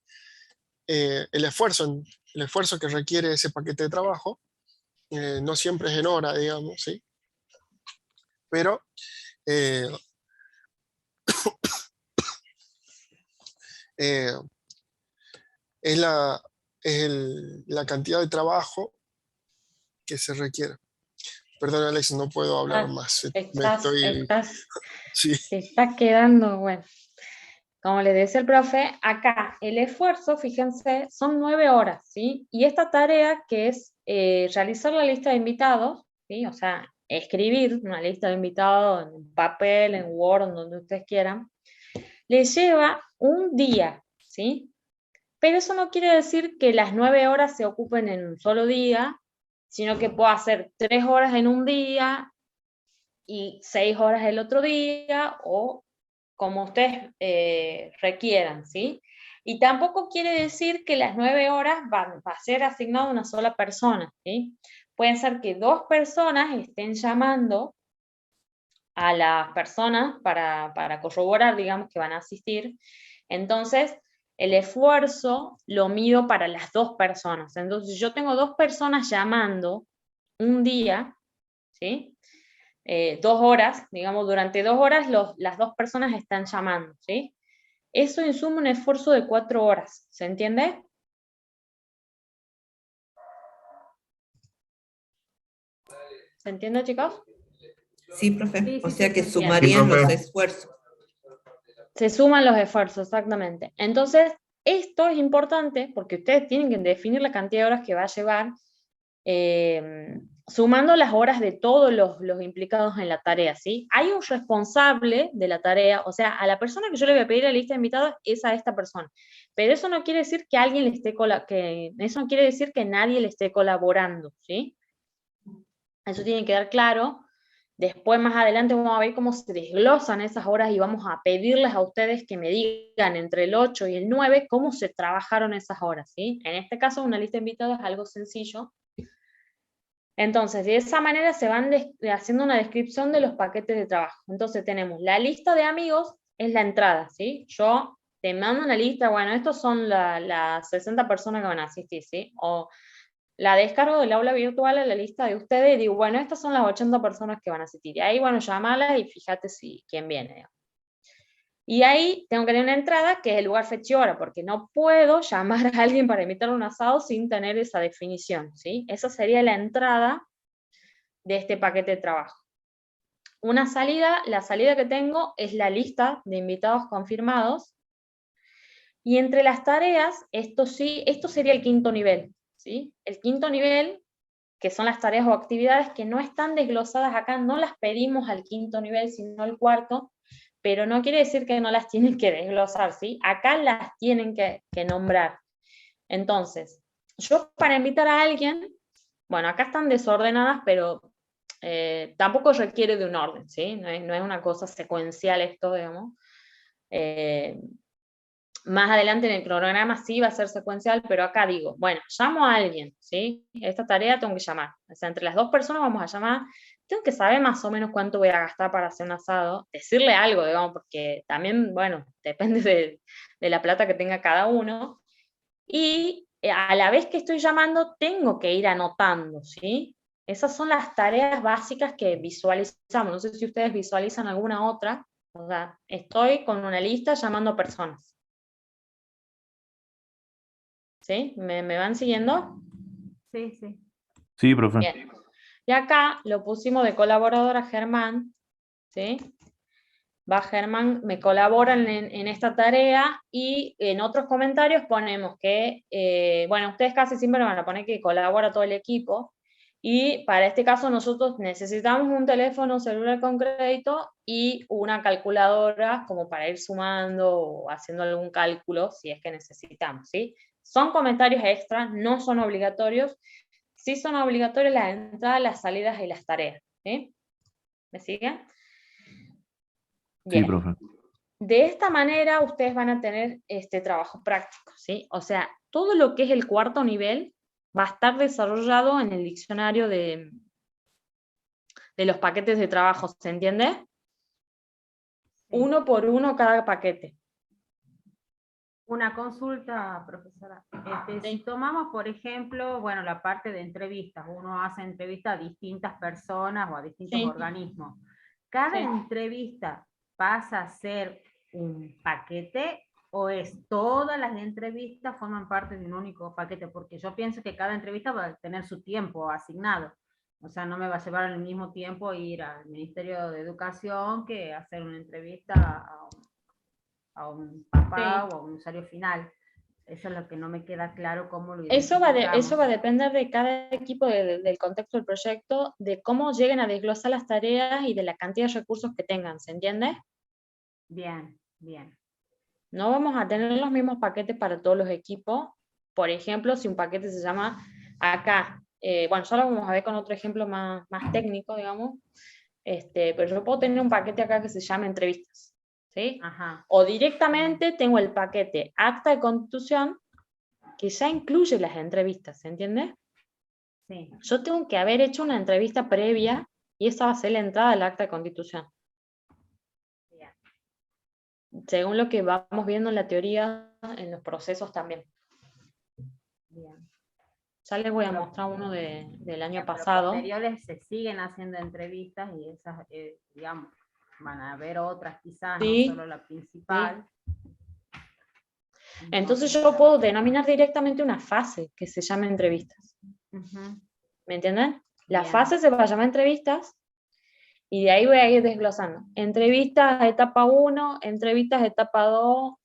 el esfuerzo que requiere ese paquete de trabajo no siempre es en hora, digamos, ¿sí? Pero es es la cantidad de trabajo que se requiere. Perdón, Alex, no puedo hablar más. Sí. Se está quedando, bueno. Como le decía el profe, acá el esfuerzo, fíjense, son 9 horas, ¿sí? Y esta tarea que es realizar la lista de invitados, ¿sí? O sea, escribir una lista de invitados en papel, en Word, en donde ustedes quieran, les lleva un día, ¿sí? Pero eso no quiere decir que las 9 horas se ocupen en un solo día, sino que puedo hacer 3 horas en un día y 6 horas el otro día, o como ustedes requieran, ¿sí? Y tampoco quiere decir que las 9 horas va a ser asignado a una sola persona, ¿sí? Pueden ser que 2 personas estén llamando a las personas para corroborar, digamos, que van a asistir. Entonces, el esfuerzo lo mido para las 2 personas. Entonces, yo tengo 2 personas llamando un día, ¿sí? 2 horas, digamos, durante 2 horas las 2 personas están llamando, ¿sí? Eso insume un esfuerzo de 4 horas, ¿se entiende? ¿Se entiende, chicos? Sí, profe. Sí, O sí, sea se que entiende. sumarían Sí, los profe. esfuerzos. Se suman los esfuerzos, exactamente. Entonces, esto es importante porque ustedes tienen que definir la cantidad de horas que va a llevar, sumando las horas de todos los implicados en la tarea, ¿sí? Hay un responsable de la tarea, o sea, a la persona que yo le voy a pedir la lista de invitados es a esta persona, pero eso no quiere decir que alguien le esté eso no quiere decir que nadie le esté colaborando, ¿sí? Eso tiene que quedar claro. Después, más adelante, vamos a ver cómo se desglosan esas horas y vamos a pedirles a ustedes que me digan entre el 8 y el 9 cómo se trabajaron esas horas, ¿sí? En este caso, una lista de invitados es algo sencillo. Entonces, de esa manera se van haciendo una descripción de los paquetes de trabajo. Entonces, tenemos la lista de amigos, es la entrada, ¿sí? Yo te mando una lista, bueno, estos son las 60 personas que van a asistir, ¿sí? O la descargo del aula virtual a la lista de ustedes y digo, bueno, estas son las 80 personas que van a asistir. Y ahí, bueno, llámalas y fíjate quién viene, digamos. Y ahí tengo que tener una entrada que es el lugar, fecha y hora, porque no puedo llamar a alguien para invitar un asado sin tener esa definición, ¿sí? Esa sería la entrada de este paquete de trabajo. Una salida, la salida que tengo es la lista de invitados confirmados. Y entre las tareas, esto sería el quinto nivel, ¿sí? El quinto nivel, que son las tareas o actividades que no están desglosadas acá, no las pedimos al quinto nivel, sino al cuarto, pero no quiere decir que no las tienen que desglosar, ¿sí? Acá las tienen que nombrar. Entonces, yo para invitar a alguien, bueno, acá están desordenadas, pero tampoco requiere de un orden, ¿sí? No es una cosa secuencial esto, digamos. Más adelante en el cronograma sí va a ser secuencial, pero acá digo, bueno, llamo a alguien, ¿sí? Esta tarea tengo que llamar. O sea, entre las 2 personas vamos a llamar. Tengo que saber más o menos cuánto voy a gastar para hacer un asado. Decirle algo, digamos, porque también, bueno, depende de la plata que tenga cada uno. Y a la vez que estoy llamando, tengo que ir anotando, ¿sí? Esas son las tareas básicas que visualizamos. No sé si ustedes visualizan alguna otra. O sea, estoy con una lista llamando personas. ¿Sí? ¿Me van siguiendo? Sí, sí. Sí, profe. Bien. Y acá lo pusimos de colaborador a Germán, ¿sí? Va Germán, me colaboran en esta tarea y en otros comentarios ponemos que, bueno, ustedes casi siempre van a poner que colabora todo el equipo y para este caso nosotros necesitamos un teléfono celular con crédito y una calculadora como para ir sumando o haciendo algún cálculo si es que necesitamos, ¿sí? Son comentarios extras, no son obligatorios. Sí son obligatorias las entradas, las salidas y las tareas, ¿sí? ¿Me siguen? Sí, Bien. profe. De esta manera ustedes van a tener trabajo práctico, ¿sí? O sea, todo lo que es el cuarto nivel va a estar desarrollado en el diccionario de los paquetes de trabajo, ¿se entiende? Uno por uno cada paquete. Una consulta, profesora. Sí. Si tomamos, por ejemplo, bueno, la parte de entrevistas, uno hace entrevistas a distintas personas o a distintos Sí. organismos. ¿Cada Sí. entrevista pasa a ser un paquete o es todas las entrevistas forman parte de un único paquete, porque yo pienso que cada entrevista va a tener su tiempo asignado. O sea, no me va a llevar al mismo tiempo ir al Ministerio de Educación que hacer una entrevista a un papá Sí. o a un usuario final. Eso es lo que no me queda claro cómo lo Eso va a identificamos. depender de cada equipo, del contexto del proyecto, de cómo lleguen a desglosar las tareas y de la cantidad de recursos que tengan, ¿se entiende? Bien, bien. No vamos a tener los mismos paquetes para todos los equipos. Por ejemplo, si un paquete se llama acá, bueno, ya lo vamos a ver con otro ejemplo más técnico, digamos, pero yo puedo tener un paquete acá que se llama entrevistas, ¿sí? Ajá. O directamente tengo el paquete acta de constitución, que ya incluye las entrevistas, ¿se entiende? Sí. Yo tengo que haber hecho una entrevista previa y esa va a ser la entrada del acta de constitución. Bien. Según lo que vamos viendo en la teoría, en los procesos también. Bien. Ya les voy a Pero- mostrar uno del año Bien, pero pasado. posteriores se siguen haciendo entrevistas y esas, digamos, van a haber otras quizás, Sí, no solo la principal. Entonces yo puedo denominar directamente una fase que se llama entrevistas. Ujú. ¿Me entienden? La Bien. fase se va a llamar entrevistas y de ahí voy a ir desglosando. Entrevistas etapa 1, entrevistas etapa 2,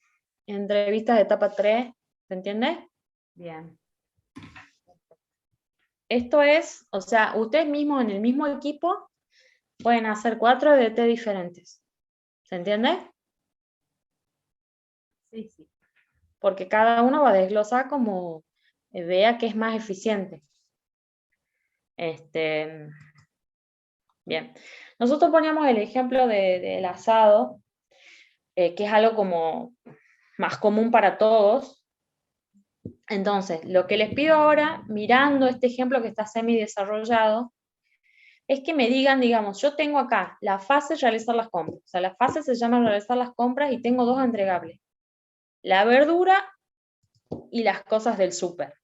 entrevistas etapa 3. ¿Se entiende? Bien. Esto es, o sea, ustedes mismos en el mismo equipo pueden hacer 4 DT diferentes. ¿Se entiende? Sí, sí. Porque cada uno va a desglosar como vea que es más eficiente. Bien. Nosotros poníamos el ejemplo del asado, que es algo como más común para todos. Entonces, lo que les pido ahora, mirando este ejemplo que está semi-desarrollado, es que me digan, digamos, yo tengo acá la fase realizar las compras. O sea, la fase se llama realizar las compras y tengo 2 entregables. La verdura y las cosas del súper,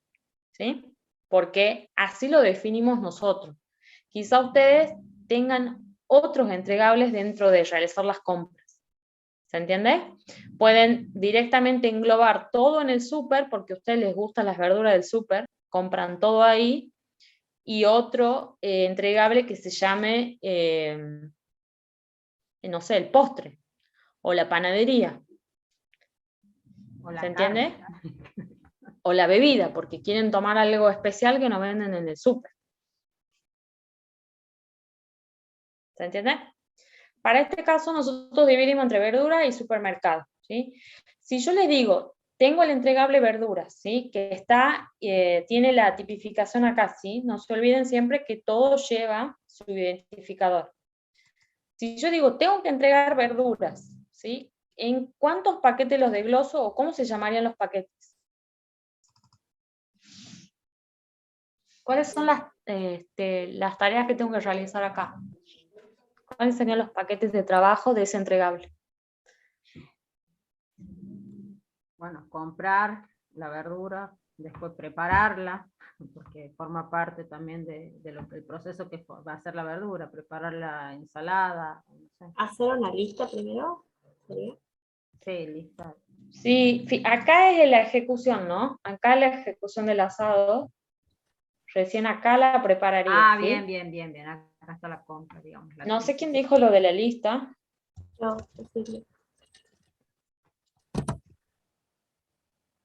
¿sí? Porque así lo definimos nosotros. Quizá ustedes tengan otros entregables dentro de realizar las compras. ¿Se entiende? Pueden directamente englobar todo en el súper porque a ustedes les gustan las verduras del súper, compran todo ahí, y otro entregable que se llame, no sé, el postre o la panadería. O la ¿Se entiende? carne. O la bebida, porque quieren tomar algo especial que no venden en el súper. ¿Se entiende? Para este caso nosotros dividimos entre verdura y supermercado, ¿sí? Si yo les digo, tengo el entregable verduras, ¿sí? Que está, tiene la tipificación acá, ¿sí? No se olviden siempre que todo lleva su identificador. Si yo digo, tengo que entregar verduras, ¿sí? ¿En cuántos paquetes los desgloso o cómo se llamarían los paquetes? ¿Cuáles son las tareas que tengo que realizar acá? ¿Cuáles serían los paquetes de trabajo de ese entregable? Bueno, comprar la verdura, después prepararla, porque forma parte también de lo que el proceso que va a ser la verdura, preparar la ensalada, no sé. ¿Hacer una lista primero? ¿Sería? Sí, lista. Sí, acá es la ejecución, ¿no? Acá la ejecución del asado. Recién acá la prepararía. Ah, ¿sí? bien, bien, bien, bien. Acá está la compra, digamos. No sé quién dijo lo de la lista. No, sí.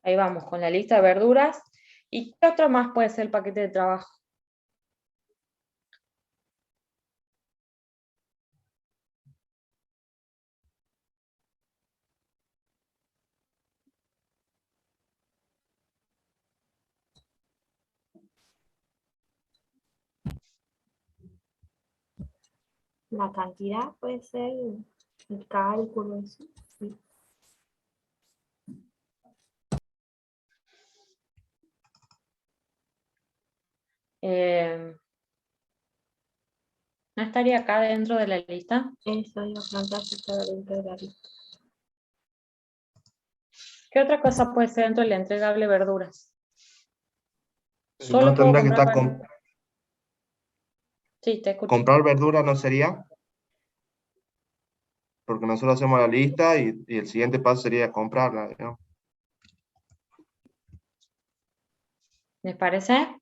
Ahí vamos, con la lista de verduras. ¿Y qué otro más puede ser el paquete de trabajo? La cantidad puede ser el cálculo, eso. Sí. ¿No estaría acá dentro de la lista? Eso iba a plantear si estaba dentro de la lista. ¿Qué otra cosa puede ser dentro del entregable verduras? Si no, Solo puedo tendrá que comprar estar verduras. Sí, te escucho. comprar verdura, ¿no sería? porque nosotros hacemos la lista y el siguiente paso sería comprarla, ¿no? ¿Les parece?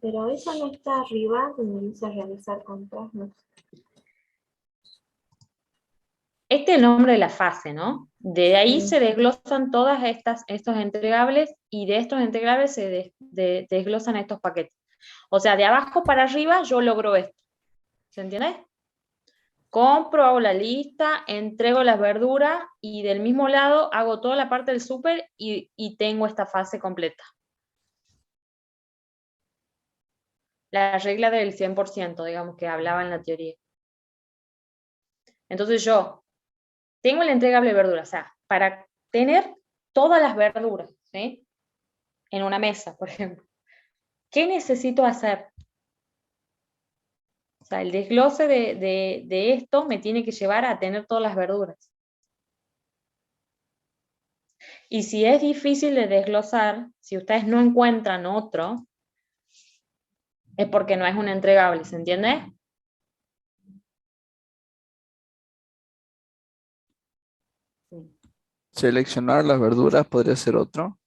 Pero eso no está arriba donde dice realizar compras, ¿no? Este es el nombre de la fase, ¿no? De ahí Sí. se desglosan todas estos entregables y de estos entregables se desglosan estos paquetes. O sea, de abajo para arriba yo logro esto. ¿Se entiende? Compro, hago la lista, entrego las verduras y del mismo lado hago toda la parte del súper y tengo esta fase completa. La regla del 100%, digamos, que hablaba en la teoría. Entonces yo tengo el entregable de verduras, o sea, para tener todas las verduras, ¿sí? En una mesa, por ejemplo. ¿Qué necesito hacer? O sea, el desglose de esto me tiene que llevar a tener todas las verduras. Y si es difícil de desglosar, si ustedes no encuentran otro, es porque no es un entregable, ¿se entiende? Seleccionar las verduras podría ser otro.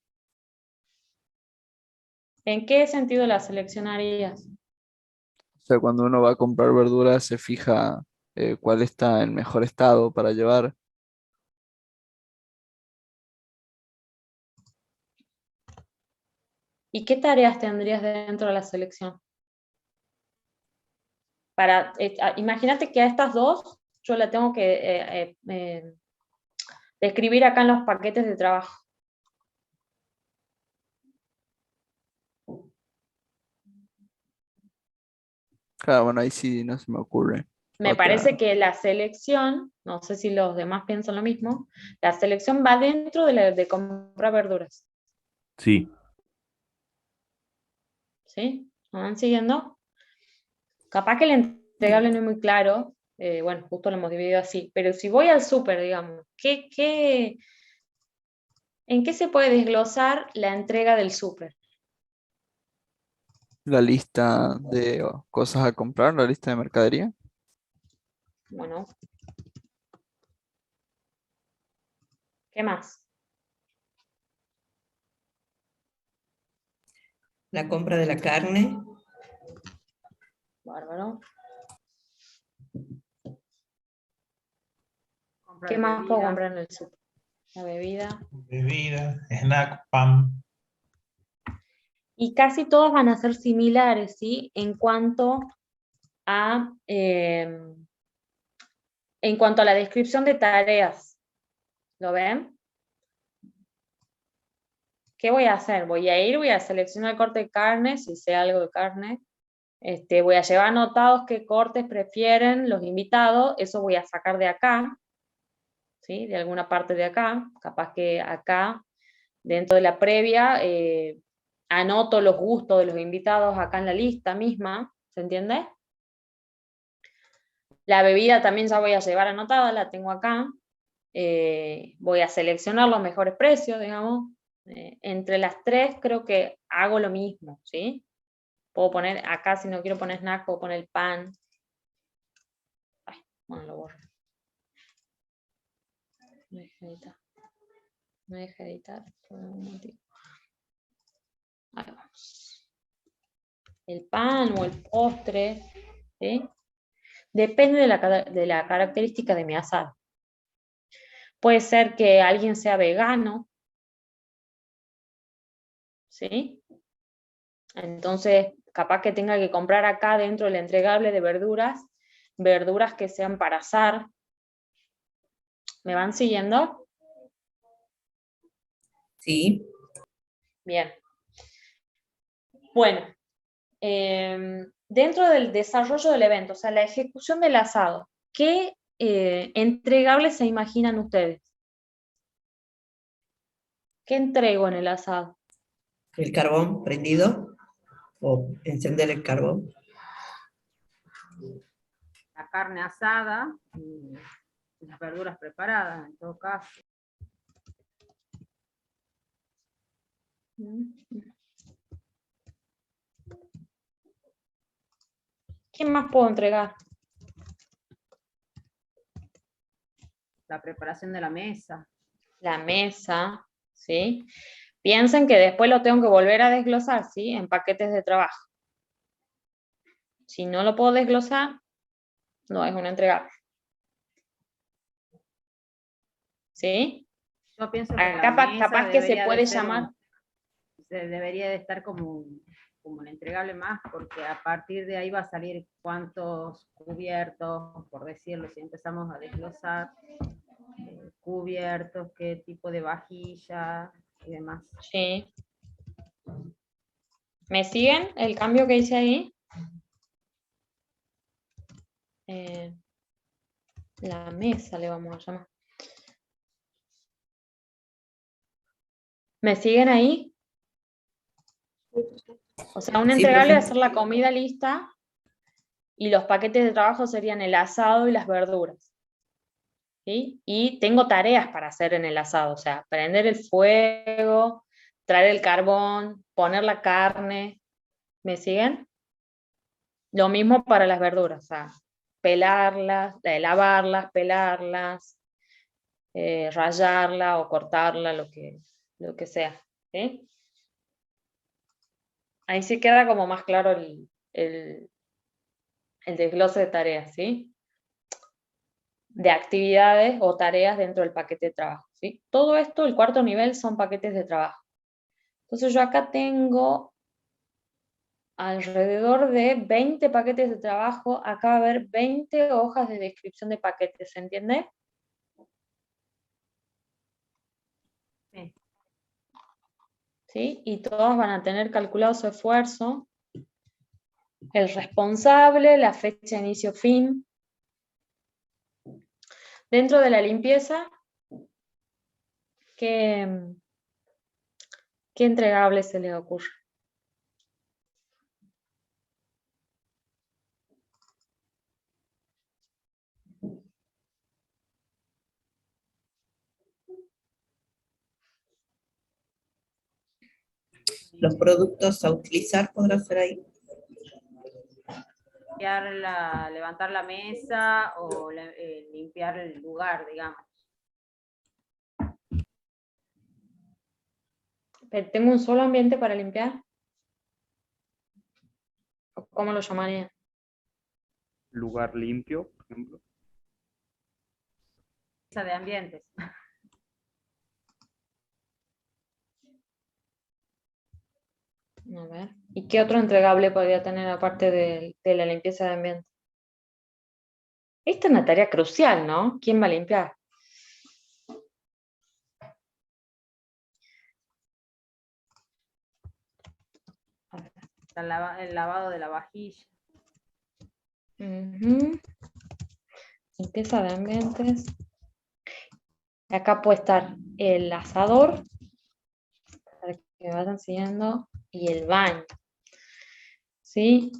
¿En qué sentido la seleccionarías? O sea, cuando uno va a comprar verduras se fija cuál está en mejor estado para llevar. ¿Y qué tareas tendrías dentro de la selección? Imagínate que a estas dos yo la tengo que describir acá en los paquetes de trabajo. Claro, bueno, ahí sí no se me ocurre. Me parece que la selección, no sé si los demás piensan lo mismo, la selección va dentro de comprar verduras. Sí. ¿Sí? ¿Me van siguiendo? Capaz que el entregable no es muy claro, bueno, justo lo hemos dividido así, pero si voy al súper, digamos, ¿en qué se puede desglosar la entrega del súper? La lista de cosas a comprar, la lista de mercadería. Bueno. ¿Qué más? La compra de la carne. Bárbaro. Compra ¿Qué de más puedo bebidas. comprar en el súper? La bebida. Bebida, snack, pan. Y casi todas van a ser similares, ¿sí? En cuanto a la descripción de tareas. ¿Lo ven? ¿Qué voy a hacer? Voy a seleccionar el corte de carne, si sé algo de carne. Voy a llevar anotados qué cortes prefieren los invitados. Eso voy a sacar de acá, ¿sí? De alguna parte de acá. Capaz que acá, dentro de la previa, anoto los gustos de los invitados acá en la lista misma. ¿Se entiende? La bebida también ya voy a llevar anotada, la tengo acá. Voy a seleccionar los mejores precios, digamos. Entre las tres creo que hago lo mismo, ¿sí? Puedo poner acá, si no quiero poner snack, puedo poner pan. Ay, bueno, lo borro. No deja editar. No deja editar. Ahí vamos. El pan o el postre, ¿sí? Depende de la característica de mi asado. Puede ser que alguien sea vegano, ¿sí? Entonces, capaz que tenga que comprar acá dentro del entregable de verduras que sean para asar. ¿Me van siguiendo? Sí. Bien. Bueno, dentro del desarrollo del evento, o sea, la ejecución del asado, ¿qué entregables se imaginan ustedes? ¿Qué entrego en el asado? El carbón prendido o encender el carbón. La carne asada y las verduras preparadas, en todo caso. ¿Qué más puedo entregar? la preparación de la mesa. La mesa, ¿sí? Piensen que después lo tengo que volver a desglosar, ¿sí? En paquetes de trabajo. Si no lo puedo desglosar, no es un entregable. ¿Sí? Yo pienso que la Acá mesa capaz que se debería de puede ser llamar. debería de estar como un entregable más, porque a partir de ahí va a salir cuántos cubiertos, por decirlo, si empezamos a desglosar cubiertos, qué tipo de vajilla y demás. Sí. ¿Me siguen el cambio que hice ahí? La mesa le vamos a llamar. ¿Me siguen ahí? O sea, un Sí, entregable va a profe. ser la comida lista y los paquetes de trabajo serían el asado y las verduras. ¿Sí? Y tengo tareas para hacer en el asado, o sea, prender el fuego, traer el carbón, poner la carne. ¿Me siguen? Lo mismo para las verduras, o sea, pelarlas, lavarlas, pelarlas, rallarla o cortarla, lo que sea. ¿Sí? Ahí sí queda como más claro el desglose de tareas, ¿sí? De actividades o tareas dentro del paquete de trabajo, ¿sí? Todo esto, el cuarto nivel, son paquetes de trabajo. Entonces yo acá tengo alrededor de 20 paquetes de trabajo. Acá va a haber 20 hojas de descripción de paquetes, ¿se entiende? Sí. ¿Sí? Y todos van a tener calculado su esfuerzo, el responsable, la fecha de inicio-fin. Dentro de la limpieza, ¿qué entregable se les ocurre? Los productos a utilizar podrá ser ahí. Levantar la mesa o limpiar el lugar, digamos. ¿Pero tengo un solo ambiente para limpiar? ¿Cómo lo llamaría? Lugar limpio, por ejemplo. Mesa de ambientes. A ver. ¿Y qué otro entregable podría tener aparte de la limpieza de ambiente? Esta es una tarea crucial, ¿no? ¿Quién va a limpiar? El lavado de la vajilla. Limpieza de ambientes. Acá puede estar el asador, para que vayan siguiendo, y el baño. ¿Sí?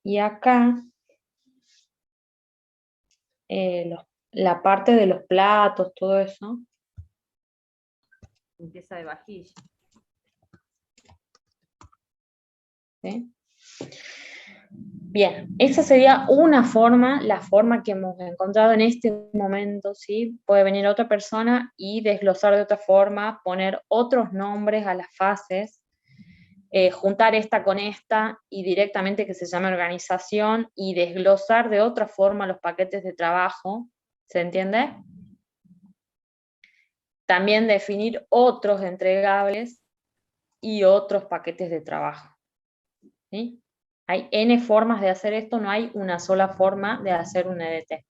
Y acá la parte de los platos, todo eso. Limpieza de vajilla. ¿Sí? Bien, esa sería una forma, la forma que hemos encontrado en este momento, ¿sí? Puede venir otra persona y desglosar de otra forma, poner otros nombres a las fases, juntar esta con esta y directamente que se llame organización y desglosar de otra forma los paquetes de trabajo, ¿se entiende? También definir otros entregables y otros paquetes de trabajo, ¿sí? Hay N formas de hacer esto, no hay una sola forma de hacer un EDT.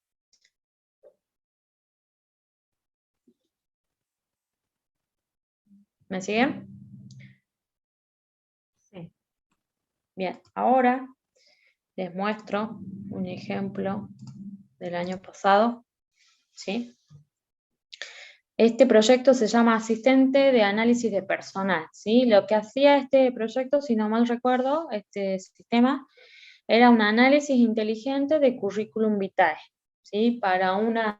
¿Me siguen? Sí. Bien, ahora les muestro un ejemplo del año pasado, ¿sí? Este proyecto se llama Asistente de Análisis de Personal, ¿sí? Lo que hacía este proyecto, si no mal recuerdo, este sistema, era un análisis inteligente de currículum vitae, ¿sí? Para una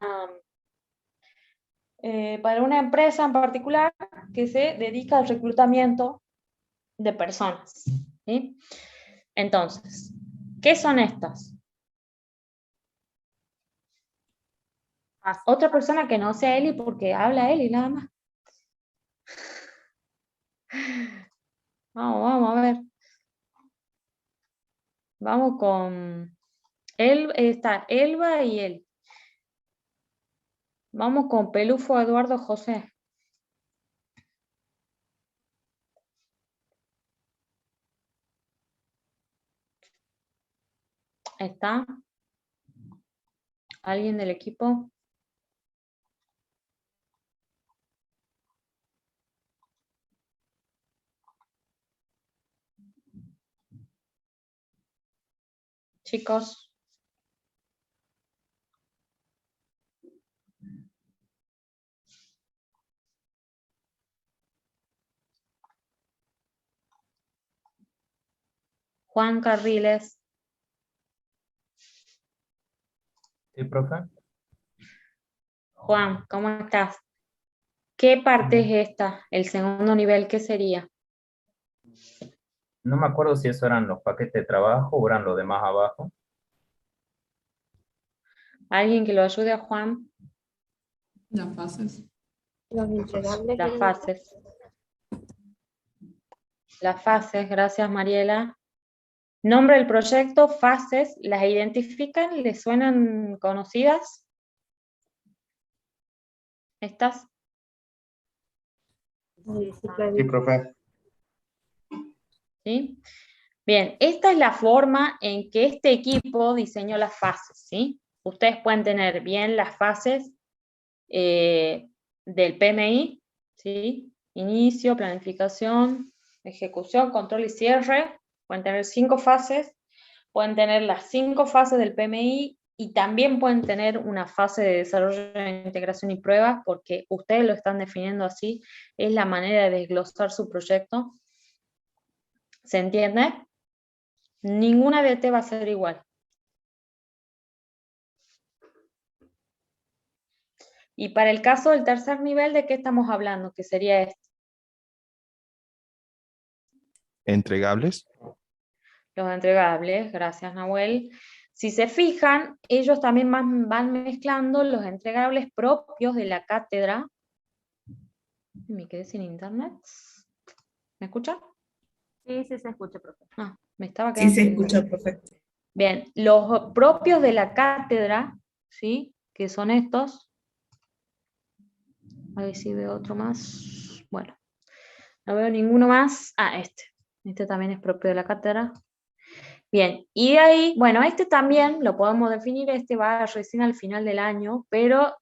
empresa en particular que se dedica al reclutamiento de personas, ¿sí? Entonces, ¿qué son estas? Otra persona que no sea Eli, porque habla Eli nada más. Vamos a ver. Vamos con él, está Elba y él. Vamos con Pelufo Eduardo José. ¿Está? ¿Alguien del equipo? Chicos. Juan Carriles. Sí, profe. Juan, ¿cómo estás? ¿Qué parte es esta? El segundo nivel, ¿qué sería? No me acuerdo si eso eran los paquetes de trabajo o eran los de más abajo. ¿Alguien que lo ayude a Juan? Las fases. Los entregables. Las fases. Las fases, gracias Mariela. Nombre del proyecto, fases, ¿las identifican? ¿Les suenan conocidas? ¿Estas? Sí, profe. ¿Sí? Bien, esta es la forma en que este equipo diseñó las fases, ¿sí? Ustedes pueden tener bien las fases del PMI, ¿sí? Inicio, planificación, ejecución, control y cierre. Pueden tener 5 fases, pueden tener las 5 fases del PMI y también pueden tener una fase de desarrollo, integración y pruebas, porque ustedes lo están definiendo así, es la manera de desglosar su proyecto. ¿Se entiende? Ninguna de va a ser igual. Y para el caso del tercer nivel, ¿de qué estamos hablando? Que sería este. ¿Entregables? Los entregables, gracias Nahuel. Si se fijan, ellos también van mezclando los entregables propios de la cátedra. Me quedé sin internet. ¿Me escucha? Sí, sí se escucha, profe. Ah, me estaba Sí, quedando se sin escucha internet. perfecto. Bien, los propios de la cátedra, ¿sí? Que son estos. A ver si veo otro más. Bueno, no veo ninguno más. Ah, este. Este también es propio de la cátedra. Bien, y de ahí, bueno, este también lo podemos definir, este va recién al final del año, pero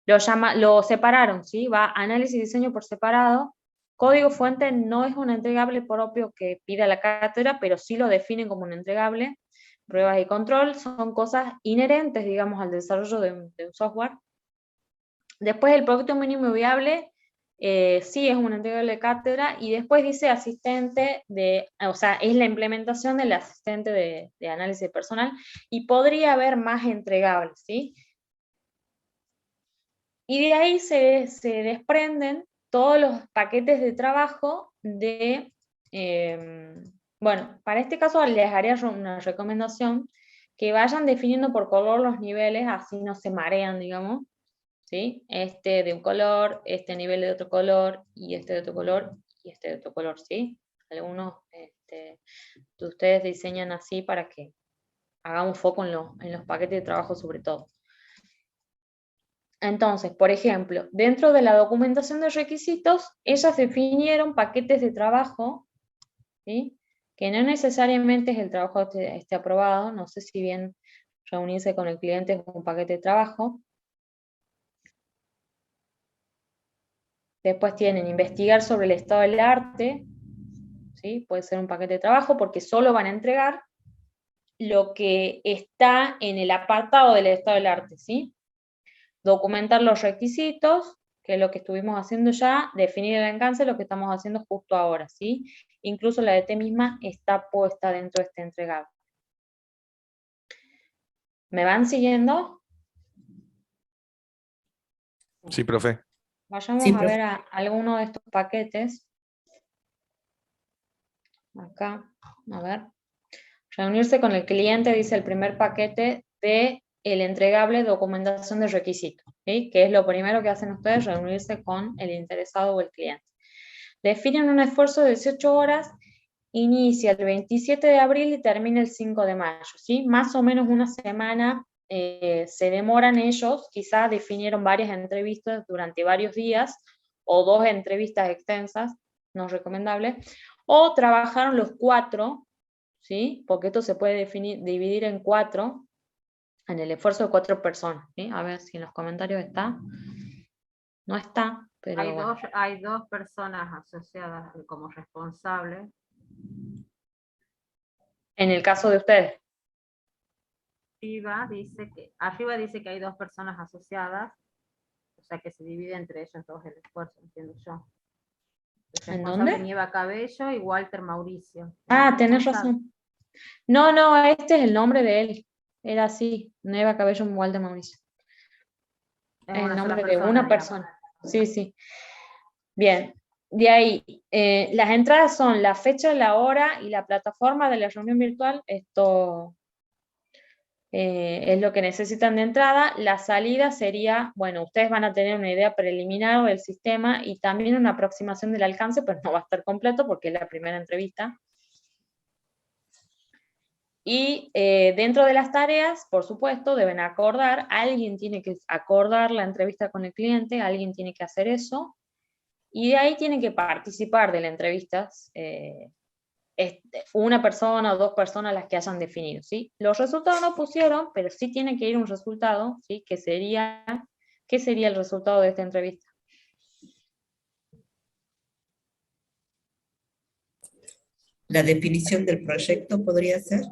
lo separaron, ¿sí? Va análisis y diseño por separado. Código fuente no es un entregable propio que pida la cátedra, pero sí lo definen como un entregable. Pruebas y control son cosas inherentes, digamos, al desarrollo de un software. Después el producto mínimo viable, sí es un entregable de cátedra, y después dice asistente de, o sea, es la implementación del asistente de análisis de personal, y podría haber más entregables, ¿sí? Y de ahí se desprenden todos los paquetes de trabajo de, bueno, para este caso les haría una recomendación, que vayan definiendo por color los niveles, así no se marean, digamos. ¿Sí? Este de un color, este nivel de otro color, y este de otro color, y este de otro color, ¿sí? Algunos de ustedes diseñan así para que hagamos foco en los paquetes de trabajo sobre todo. Entonces, por ejemplo, dentro de la documentación de requisitos, ellas definieron paquetes de trabajo, ¿sí? Que no necesariamente es el trabajo esté aprobado, no sé si bien reunirse con el cliente es un paquete de trabajo. Después tienen investigar sobre el estado del arte, ¿sí? Puede ser un paquete de trabajo porque solo van a entregar lo que está en el apartado del estado del arte, ¿sí? Documentar los requisitos, que es lo que estuvimos haciendo ya, definir el alcance, lo que estamos haciendo justo ahora, ¿sí? Incluso la DT misma está puesta dentro de este entregable. ¿Me van siguiendo? Sí, profe. Vayamos Sí, a profe. ver alguno de estos paquetes. Acá, a ver. Reunirse con el cliente, dice el primer paquete de el entregable documentación de requisitos, ¿sí? Que es lo primero que hacen ustedes, reunirse con el interesado o el cliente. Definen un esfuerzo de 18 horas, inicia el 27 de abril y termina el 5 de mayo, ¿sí? Más o menos una semana se demoran ellos, quizás definieron varias entrevistas durante varios días, o 2 entrevistas extensas, no recomendable, o trabajaron los 4, ¿sí? Porque esto se puede dividir en 4, en el esfuerzo de 4 personas, ¿sí? A ver si en los comentarios está. No está, pero bueno. Hay dos personas asociadas como responsables. En el caso de ustedes. Arriba dice que hay 2 personas asociadas, o sea que se divide entre ellos 2 el esfuerzo, entiendo yo. El ¿En responsable dónde? Nieva Cabello y Walter Mauricio. Ah, tenés razón. No, este es el nombre de él. Era así, Nieva Cabello Walter Mauricio. Es El una nombre sola de persona, una digamos. persona. Sí, sí. Bien. De ahí, las entradas son la fecha, la hora y la plataforma de la reunión virtual. Esto es lo que necesitan de entrada. La salida sería, bueno, ustedes van a tener una idea preliminar del sistema y también una aproximación del alcance, pero no va a estar completo porque es la primera entrevista. Y dentro de las tareas, por supuesto, deben acordar, alguien tiene que acordar la entrevista con el cliente, alguien tiene que hacer eso, y de ahí tienen que participar de la entrevista una persona o 2 personas las que hayan definido, ¿sí? Los resultados no pusieron, pero sí tiene que ir un resultado, ¿sí? ¿Qué sería el resultado de esta entrevista? La definición del proyecto podría ser.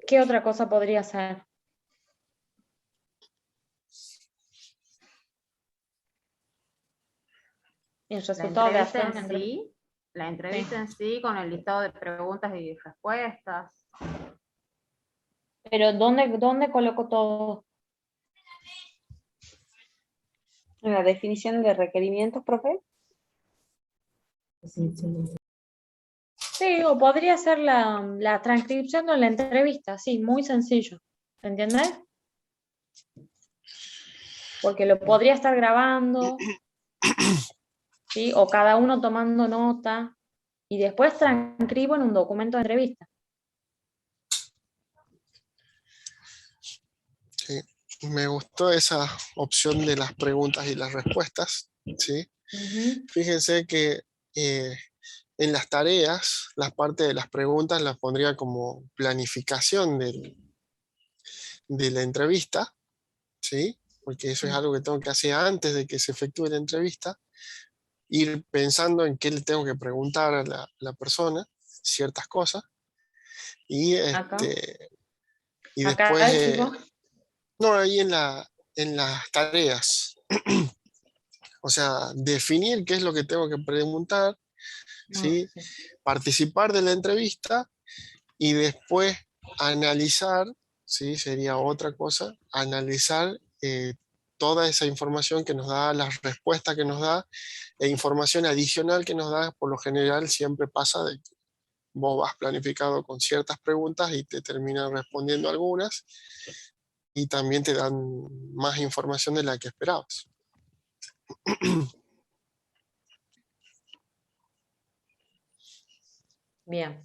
¿Qué otra cosa podría ser? El resultado de hacer una entrevista. La entrevista en sí, con el listado de preguntas y respuestas. Pero ¿dónde coloco todo? ¿En la definición de requerimientos, profe? Sí, o podría ser la transcripción de la entrevista, sí, muy sencillo. ¿Entendés? Porque lo podría estar grabando, ¿sí? O cada uno tomando nota, y después transcribo en un documento de entrevista. Sí, me gustó esa opción de las preguntas y las respuestas, ¿sí? Fíjense que en las tareas, las partes de las preguntas las pondría como planificación de la entrevista, ¿sí? Porque eso es algo que tengo que hacer antes de que se efectúe la entrevista, ir pensando en qué le tengo que preguntar a la persona, ciertas cosas, y, y después, no, ahí en las tareas, o sea, definir qué es lo que tengo que preguntar, ¿sí? Participar de la entrevista y después analizar, ¿sí? Sería otra cosa, analizar toda esa información que nos da, las respuestas que nos da, e información adicional que nos da. Por lo general siempre pasa de que vos vas planificado con ciertas preguntas y te terminan respondiendo algunas, y también te dan más información de la que esperabas. Bien.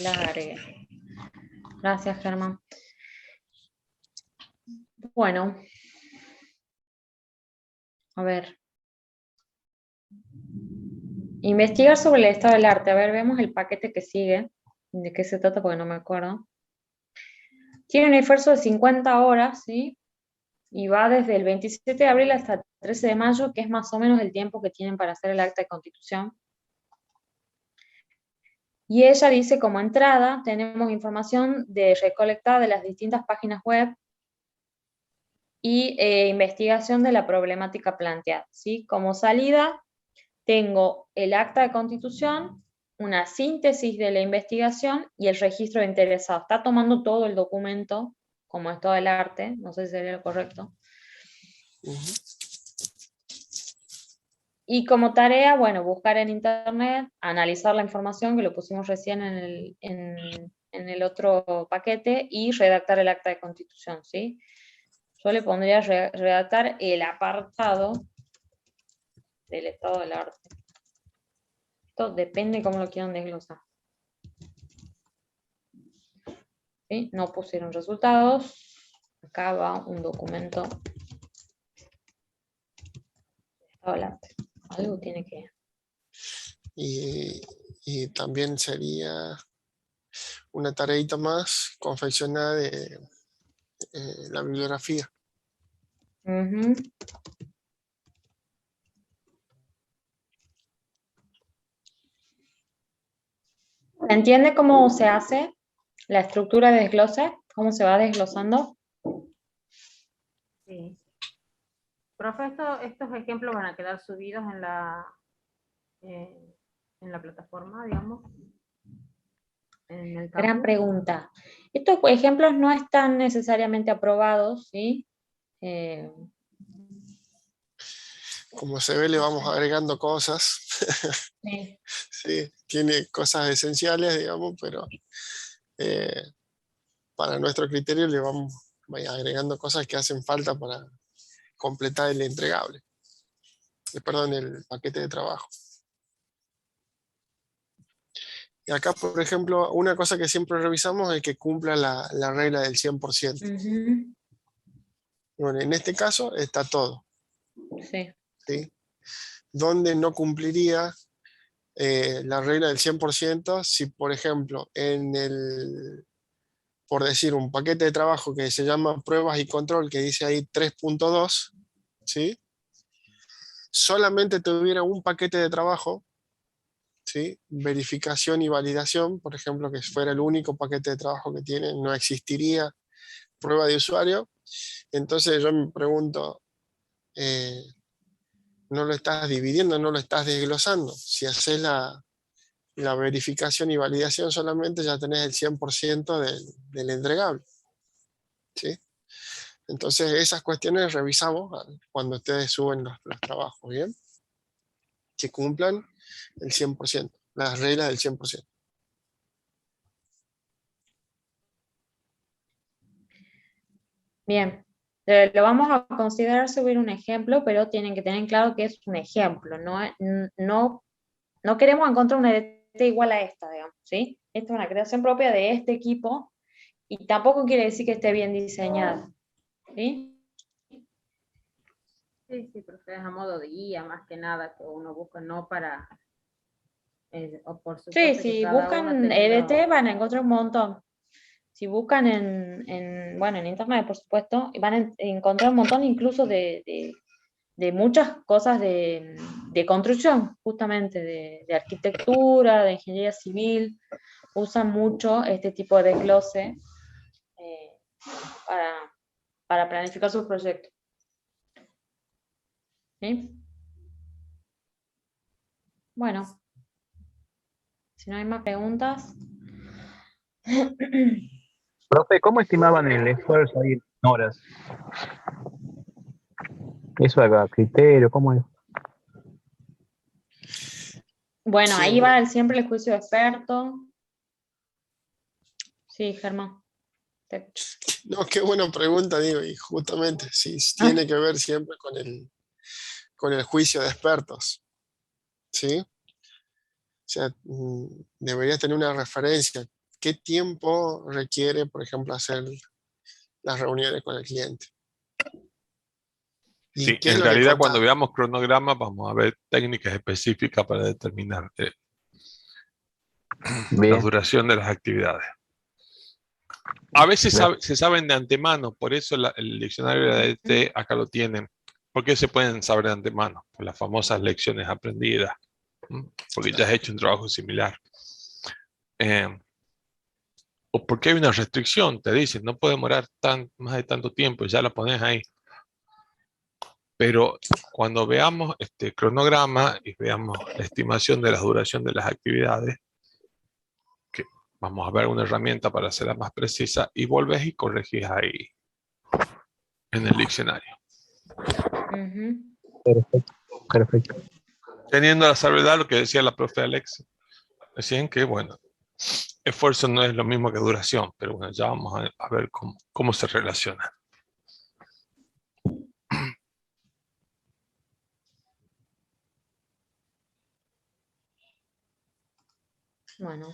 La agregué. Gracias, Germán. Bueno. A ver. Investigar sobre el estado del arte. A ver, vemos el paquete que sigue. ¿De qué se trata? Porque no me acuerdo. Tiene un esfuerzo de 50 horas, ¿sí? Y va desde el 27 de abril hasta el 13 de mayo, que es más o menos el tiempo que tienen para hacer el acta de constitución. Y ella dice, como entrada, tenemos información recolectada de las distintas páginas web y investigación de la problemática planteada, ¿sí? Como salida, tengo el acta de constitución, una síntesis de la investigación y el registro de interesados. Está tomando todo el documento, como es todo el arte, no sé si sería lo correcto. Y como tarea, bueno, buscar en internet, analizar la información que lo pusimos recién en el otro paquete y redactar el acta de constitución, ¿sí? Yo le pondría redactar el apartado del estado del arte. Esto depende cómo lo quieran desglosar. ¿Sí? No pusieron resultados. Acá va un documento. Estado del arte. Algo tiene que... Y también sería una tareita más confeccionada de la bibliografía. Ujú. ¿Se entiende cómo se hace la estructura de desglose? ¿Cómo se va desglosando? Sí. Profe, estos ejemplos van a quedar subidos en la plataforma, digamos. En el Gran campus. pregunta. Estos ejemplos no están necesariamente aprobados, ¿sí? Como se ve, le vamos agregando cosas. Sí. Sí, tiene cosas esenciales, digamos, pero para nuestro criterio le vamos agregando cosas que hacen falta para completar el entregable. Perdón, el paquete de trabajo. Y acá, por ejemplo, una cosa que siempre revisamos es que cumpla la regla del 100%. Ujú. Bueno, en este caso está todo. Sí. ¿Sí? Donde no cumpliría la regla del 100% si, por ejemplo, por decir, un paquete de trabajo que se llama pruebas y control, que dice ahí 3.2, ¿sí? Solamente tuviera un paquete de trabajo, ¿sí? Verificación y validación, por ejemplo, que fuera el único paquete de trabajo que tiene, no existiría prueba de usuario. Entonces yo me pregunto, no lo estás dividiendo, no lo estás desglosando. Si haces la verificación y validación solamente, ya tenés el 100% del entregable. ¿Sí? Entonces esas cuestiones revisamos cuando ustedes suben los trabajos, ¿bien? Que cumplan el 100%, las reglas del 100%. Bien. Lo vamos a considerar subir un ejemplo, pero tienen que tener claro que es un ejemplo. No queremos encontrar una EDT igual a esta, digamos, ¿sí? Esta es una creación propia de este equipo y tampoco quiere decir que esté bien diseñada, ¿sí? Sí, profe, es a modo de guía, más que nada, que uno busca, no para... o por Sí, supuesto que si cada uno buscan teniendo- EDT van a encontrar un montón. Si buscan bueno, en internet, por supuesto, van a encontrar un montón incluso de muchas cosas de construcción, justamente, de arquitectura, de ingeniería civil. Usan mucho este tipo de desglose para planificar sus proyectos. ¿Sí? Bueno, si no hay más preguntas. Profe, ¿cómo estimaban el esfuerzo ahí en horas? ¿Eso a criterio? ¿Cómo es? Bueno, Sí, ahí va siempre el juicio de experto. Sí, Germán. no, qué buena pregunta, digo, y justamente, sí, tiene que ver siempre con el juicio de expertos, ¿sí? O sea, deberías tener una referencia. ¿Qué tiempo requiere, por ejemplo, hacer las reuniones con el cliente? ¿Y Sí, qué es en lo que realidad consta? cuando veamos cronogramas vamos a ver técnicas específicas para determinar la Bien. duración de las actividades. A veces se saben de antemano, por eso el diccionario de la EDT acá lo tienen. ¿Por qué se pueden saber de antemano? Por las famosas lecciones aprendidas, porque ya has hecho un trabajo similar. O porque hay una restricción, te dicen, no puede demorar más de tanto tiempo, ya la pones ahí. Pero cuando veamos este cronograma y veamos la estimación de la duración de las actividades, que vamos a ver una herramienta para hacerla más precisa, y volvés y corregís ahí en el diccionario. Perfecto, perfecto. Teniendo la salvedad lo que decía la profe Alex, recién que, bueno, esfuerzo no es lo mismo que duración, pero bueno, ya vamos a ver cómo se relaciona. Bueno.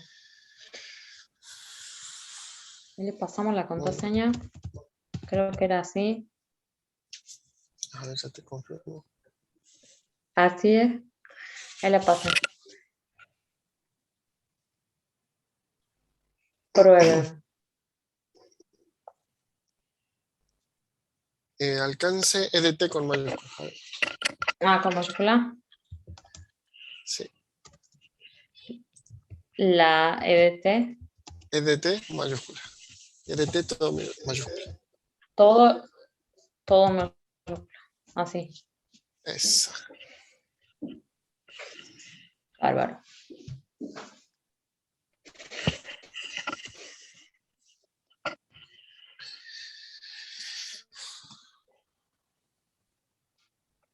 Ahí le pasamos la contraseña. Creo que era así. A ver, ya te confirmo. Así es. Ahí la paso. Prueben. Alcance EDT con mayúscula. A ver. Ah, con mayúscula. Sí. La EDT. EDT mayúscula. EDT todo mayúscula. Todo mayúscula. Así. Esa. Bárbaro.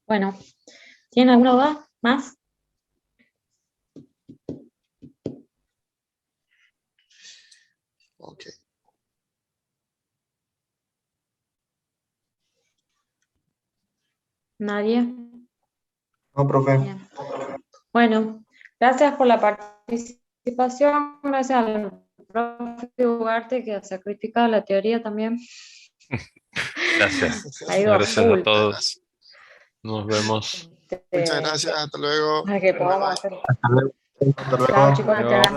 Bueno, ¿tienen alguna duda más? Ok. ¿Nadie? No, profe. Bien. Bueno, gracias por la participación, gracias al profe Ugarte que ha sacrificado la teoría también. Gracias. Ha ido a Gracias full. a todos. Nos vemos. Muchas gracias. Hasta luego. Para que podamos hacer. Hasta luego. Chao, chicos.